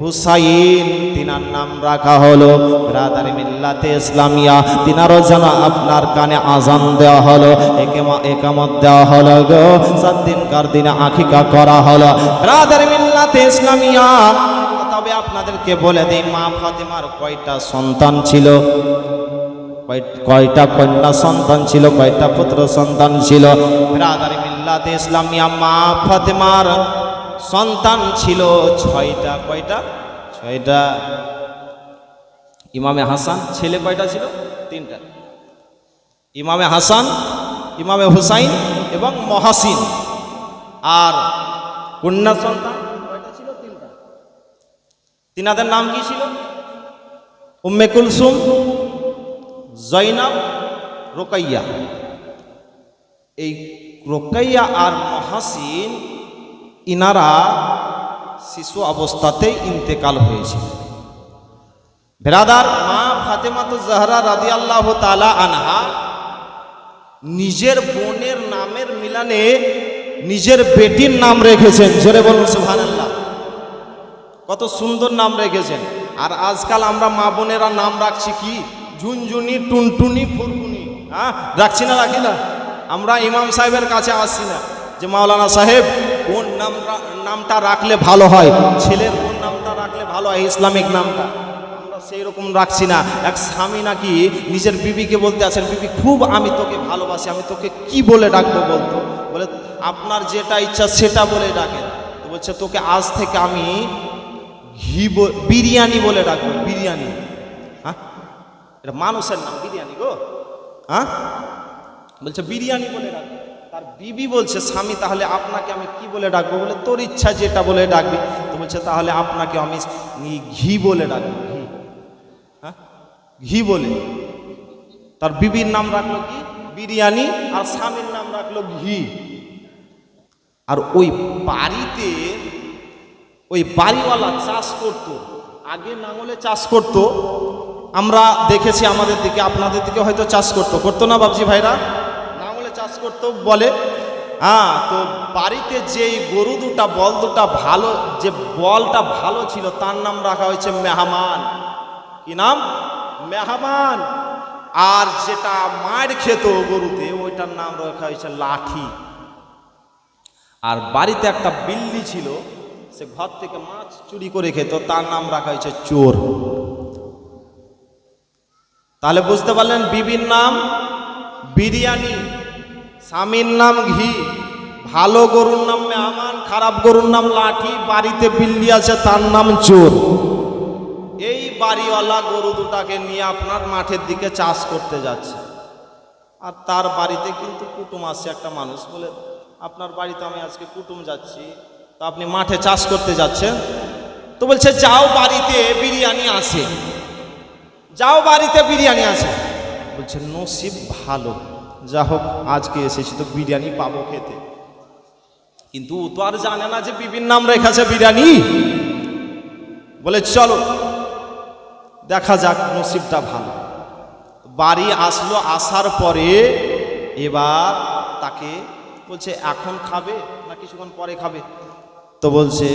হুসাইন। তিনার নাম রাখা হলো। ব্রাদারি মিল্লাতে ইসলামিয়া, তিনারও যেন আপনার কানে আজান দেওয়া হলো, একামত দেওয়া হলো গো। 7 দিনকার দিনে আকিকা করা হলো। ব্রাদারি মিল্লাতে ইসলামিয়া, তবে আপনাদেরকে বলে দিই, মা ফাতেমার কয়টা সন্তান ছিল? কয়টা কন্যা সন্তান ছিল? কয়টা পুত্র সন্তান ছিল? ব্রাদারি মিল্লাতে ইসলামিয়া, মা ফাতেমার সন্তান ছিল 6টা। কয়টা? 6টা। ইমামে হাসান ছেলে কয়টা ছিল? 3টা। ইমামে হাসান, ইমামে হুসাইন এবং মহাসিন। আর কন্যা সন্তান কয়টা ছিল? 3টা। তিনাদের নাম কি ছিল? উম্মে কুলসুম, জয়নাব, রোকাইয়া। এই রোকাইয়া আর মহাসিন ইনারা শিশু অবস্থাতেই ইন্তেকাল হয়েছে। বেরাদার, মা ফাতেমাতুজ জাহরা রাদিয়াল্লাহু তাআলা আনহা নিজের বোনের নামের মিলানে নিজের বেটির নাম রেখেছেন। জোরে বলুন সুবহানাল্লাহ। কত সুন্দর নাম রেখেছেন। আর আজকাল আমরা মা বোনেরা নাম রাখছি কি? ঝুনঝুনি, টুনটুনি, ফুরফুনি। রাখছি না? রাখি না? আমরা ইমাম সাহেবের কাছে আসছি না যে মাওলানা সাহেব কোন নামটা রাখলে ভালো হয়, ছেলের কোন নামটা রাখলে ভালো হয়, ইসলামিক নামটা। আমরা সেই রকম রাখছি না। এক স্বামী নাকি নিজের বিবিকে বলতে আছেন, বিবি খুব আমি তোকে ভালোবাসি, আমি তোকে কি বলে ডাকবো বলতো? বলে আপনার যেটা ইচ্ছা সেটা বলে ডাকেন। তো বলছে তোকে আজ থেকে আমি বিরিয়ানি বলে ডাকবো। বিরিয়ানি? হ্যাঁ, এটা মানুষের নাম বিরিয়ানি গো। হ্যাঁ, বলছে বিরিয়ানি বলে ডাকবো। তার বিবি বলছে স্বামী তাহলে আপনাকে আমি কি বলে ডাকবো? বলে তোর ইচ্ছা যেটা বলে ডাকবি। তো বলছে তাহলে আপনাকে আমি ঘি বলে ডাকবো। ঘি? হ্যাঁ, ঘি বলে। তার বিবির নাম রাখলো কি? বিরিয়ানি। আর স্বামীর নাম রাখলো ঘি। আর ওই বাড়িতে ওই বাড়িওয়ালা চাষ করত, আগে নাঙলে চাষ করত। আমরা দেখেছি আমাদের দিকে, আপনাদের দিকে হয়তো চাষ করতো না বাবজি ভাইরা? নাঙলে চাষ করতো বলে। তো বাড়িতে যেই গরু দুটা, বল দুটা ভালো, যে বলটা ভালো ছিল তার নাম রাখা হয়েছে মেহমান। কি নাম? মেহমান। আর যেটা মার খেত গরুতে ওইটার নাম রাখা হয়েছে লাঠি। আর বাড়িতে একটা বিল্লি ছিল, সে ঘর থেকে মাছ চুরি করে খেত, তার নাম রাখা হয়েছে চোর। তাহলে বুঝতে পারলেন, বিবির নাম বিরিয়ানি, স্বামীর নাম ঘি, ভালো গরুর নাম মেহমান, খারাপ গরুর নাম লাঠি, বাড়িতে বিল্লি আছে তার নাম চোর। এই বাড়িওয়ালা গরু দুটাকে নিয়ে আপনার মাঠের দিকে চাষ করতে যাচ্ছে। আর তার বাড়িতে কিন্তু কুটুম আসছে। একটা মানুষ বলে আপনার বাড়িতে আমি আজকে কুটুম যাচ্ছি, তো আপনি মাঠে চাষ করতে যাচ্ছেন? তো বলছে যাও, বাড়িতে বিরিয়ানি আছে, যাও বাড়িতে বিরিয়ানি আছে। বলছে নসিব ভালো, যা হোক আজকে এসেছি তো বিরিয়ানি পাবো খেতে। কিন্তু ও তো আর জানে না যে বিবির নাম রেখেছে বিরিয়ানি। বলে চলো দেখা যাক, নসিবটা ভালো। বাড়ি আসলো, আসার পরে এবার তাকে বলছে এখন খাবে না কিছুক্ষণ পরে খাবে? তো বলছে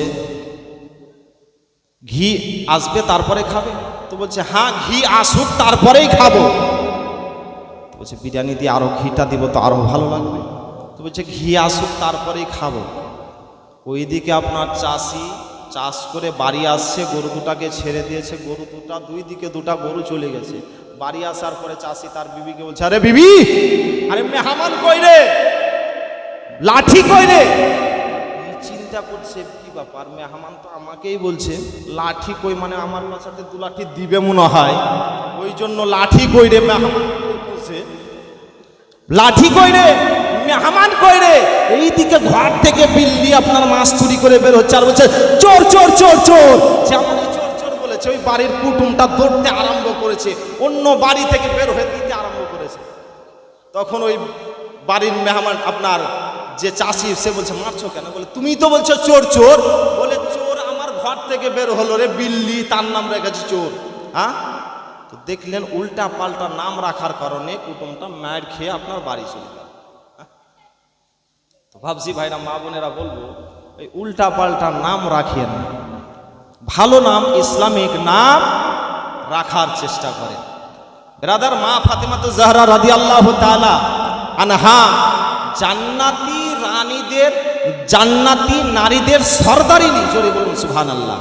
ঘি আসবে তারপরে খাবে? তো বলছে হ্যাঁ, ঘি আসুক তারপরেই খাবো। তো বলছে বিরিয়ানি দিয়ে আরো ঘিটা দিব তো আরো ভালো লাগবে। তো বলছে ঘি আসুক তারপরেই খাবো। ওইদিকে আপনার চাষি চাষ করে বাড়ি আসছে, গরু দুটাকে ছেড়ে দিয়েছে, গরু দুটা দুই দিকে দুটা গরু চলে গেছে। বাড়ি আসার পরে চাষি তার বিবিকে বলছে আরে বিবি, আরে মেহমান কই রে, লাঠি কই রে? চিন্তা করছে কি ব্যাপার, মেহমান তো আমাকেই বলছে, লাঠি কই মানে আমার বাসাতে 2 লাঠি দিবে মনে হয়, ওই জন্য লাঠি কই রে মেহমান বলছে। লাঠি কই রে, মেহমান কই রে? এইদিকে ঘর থেকে বিল্লি আপনার মাছ চুরি করে বের হচ্ছে আর বলছে চোর চোর চোর চোর। যেমনই চোর চোর বলেছে ওই বাড়ির কুটুমটা দৌড়তে আরম্ভ করেছে, অন্য বাড়ি থেকে বের হয়ে দিতে আরম্ভ করেছে। তখন ওই বাড়ির মেহমান আপনার যে চাষি সে বলছে মারছো কেন? বলে তুমি তো বলছো চোর চোর। বলে চোর আমার ঘর থেকে বের হলো রে, বিল্লি, তার নাম রেখেছি চোর। হ্যাঁ, তো দেখলেন উল্টা পাল্টা নাম রাখার কারণে কুটুমটা মার খেয়ে আপনার বাড়ি চলে গেল। তো ভাবছি ভাইরা মা বোনেরা বলবো এই উল্টা পাল্টা নাম রাখেন, ভালো নাম ইসলামিক নাম রাখার চেষ্টা করেন। ব্রাদার, মা ফাতেমাতুজ জাহরা রাদিয়াল্লাহু তাআলা আনহা জান্নাতি রানীদের, জান্নাতি নারীদের সরদারিনী, জোরে বলুন সুবহানাল্লাহ।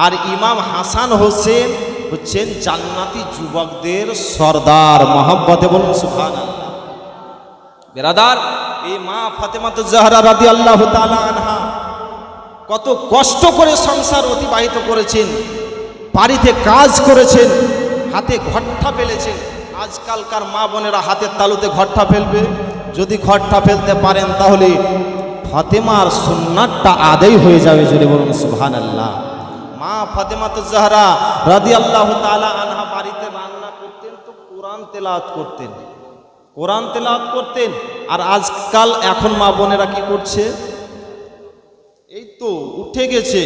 আর ইমাম হাসান হোসেন হচ্ছেন জান্নাতি যুবকদের সরদার, মহব্বতে বলুন সুবহানাল্লাহ। ব্রাদার, এই মা ফাতেমাতুজ জাহরা রাদিয়াল্লাহু তাআলা আনহা কত কষ্ট করে সংসার অতিবাহিত করেছেন, বাড়িতে কাজ করেছেন, হাতে ঘট্টা ফেলেছেন। আজকালকার মা বোনেরা হাতের তালুতে ঘট্টা ফেলবে? যদি ঘট্টা ফেলতে পারেন তাহলে ফাতেমার সুন্নাতটা আদায় হয়ে যাবে, যদি বলুন সুবহানাল্লাহ। মা ফাতেমাতুজ জাহরা রাদিয়াল্লাহু তাআলা আনহা বাড়িতে রান্না করতেন তো কোরআন তেলাওয়াত করতেন, কোরআন তেলাওয়াত করতেন। আর আজকাল এখন মা বোনেরা কি করছে? এই তো উঠে গেছে।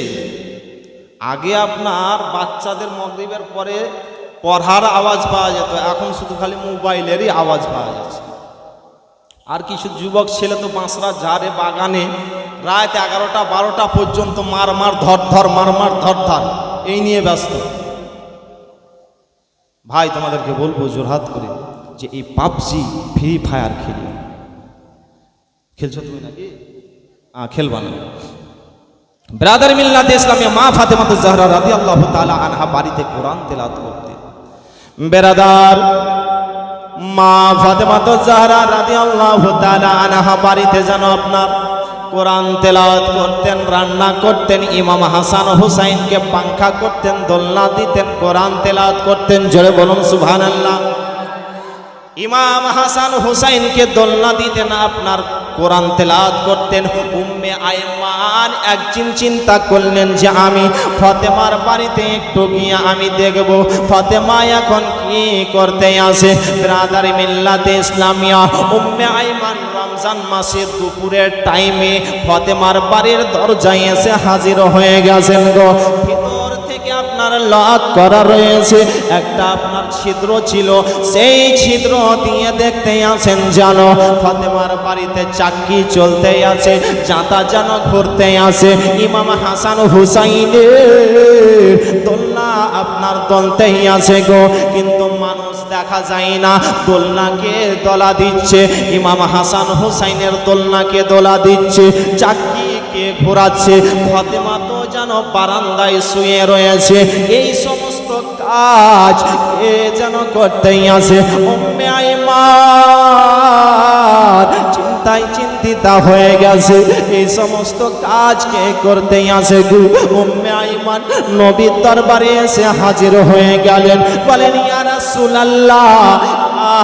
আগে আপনার বাচ্চাদের মাগরিবের পরে পড়ার আওয়াজ পাওয়া যেত, এখন শুধু খালি মোবাইলেরই আওয়াজ পাওয়া যাচ্ছে। আর কিছু যুবক ছেলে তো বাঁশরা ঝাড়ে বাগানে রাত 11টা 12টা পর্যন্ত মার মার ধর ধর, মার মার ধর ধর, এই নিয়ে ব্যস্ত। ভাই তোমাদেরকে বলবো জোরহাত করে যে এই পাবজি, ফ্রি ফায়ার খেলছো তুমি নাকি? খেলবা না। ব্রাদার মিল্লাত ইসলামে মা ফাতেমাতুজ জাহরা রাদিয়াল্লাহু তাআলা আনহা বাড়িতে কোরআন তেলাওয়াত করতেন। ব্রাদার, মা ফাতেমাতুজ জাহরা রাদিয়াল্লাহু তাআলা আনহা বাড়িতে যেন আপনার কোরআন তেলাওয়াত করতেন, রান্না করতেন, ইমাম হাসান হুসাইনকে পাংখা করতেন, দোলনা দিতেন, কোরআন তেলাওয়াত করতেন, জোরে বলুন সুবহানাল্লাহ। ইমাম হাসান হুসাইনকে দোলনা দিতেন, আপনার কোরআন তেলাওয়াত করতেন। উম্মে আইমান একদিন চিন্তা করলেন যে আমি ফাতেমার বাড়িতে একটু গিয়ে আমি দেখব ফাতেমা এখন কি করতে আসে। ব্রাদার মিল্লাতে ইসলামিয়া, উম্মে আইমান রমজান মাসের দুপুরের টাইমে ফাতেমার বাড়ির দরজায় এসে হাজির হয়ে গেছেন গো। ভিতর থেকে আপনার লক করা রয়েছে, একটা আপনার ছিদ্র ছিল, সেই ছিদ্র দিয়ে দেখতে আসেন জানো ফাতেমার বাড়িতে চাক্কি চলতে আছে, জাঁতা যেন ঘুরতে আছে। ইমাম হাসান হুসাইনের দোলনা আপনার দলতেই আছে গো, কিন্তু মানুষ দেখা যায় না। দোলনাকে দোলা দিচ্ছে, ইমাম হাসান হুসাইনের দোলনাকে দোলা দিচ্ছে, চাক্কিকে ঘোরাচ্ছে। ফাতেমা তো যেন বারান্দায় শুয়ে রয়েছে। এই সমস্ত কাজ কে যেন করতেই আছে। উম্মে আইমান চিন্তায় চিন্তিতা হয়ে গেছে, এই সমস্ত কাজ কে করতেই আছে গো। উম্মে আইমান নবীর দরবারে এসে হাজির হয়ে গেলেন, বলেন ইয়া রাসূলুল্লাহ,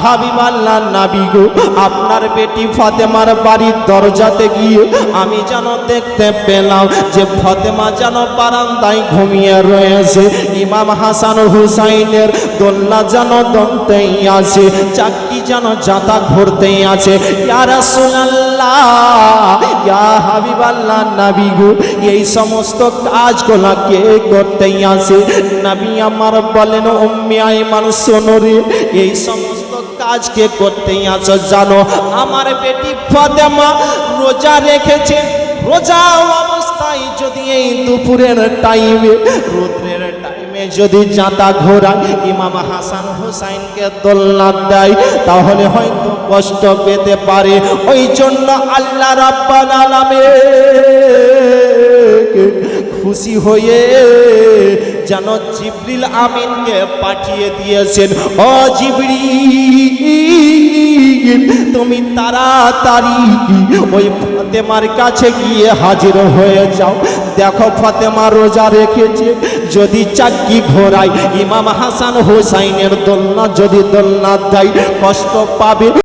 হাবিবাল্লাহ নবী গো, আপনার বেটি ফাতেমার বাড়ির দরজাতে গিয়ে আমি যেন দেখতে পেলাম যে ফাতেমা যেন বারান্দায় ঘুমিয়ে রয়েছে, ইমাম হাসান হুসাইনের দোলনা যেন দমতেই আছে, চাক্কি যেন জাঁতা ঘুরতেই আছে। ইয়া রাসূলুল্লাহ, ইয়া হাবিবাল্লাহ নবী গো, এই সমস্ত কাজগুলো কে করতেই আছে? নবী আমার বলেন, উম্মে আইমান শোনো রে, এই সমস্ত কাজকে করতেই আছো জানো আমার বেটি ফাতেমা রোজা রেখেছে। রোজা অবস্থায় যদি এই দুপুরের টাইমে, রোদ্রের টাইমে যদি জাঁতা ঘোরায়, ইমাম হাসান হুসাইনকে দোলনা দেয়, তাহলে হয়তো কষ্ট পেতে পারে। ওই জন্য আল্লাহ রাব্বুল আলামিন খুশি হয়ে যেন জিবরিল আমিনকে পাঠিয়ে দিয়েছেন, ও জিবরিল তুমি তাড়াতাড়ি ওই ফাতেমার কাছে গিয়ে হাজির হয়ে যাও। দেখো ফাতেমা রোজা রেখেছে, যদি চাক্কি ঘোরায় ইমাম হাসান হুসাইনের দোলনা যদি দোলনা দেয় কষ্ট পাবে।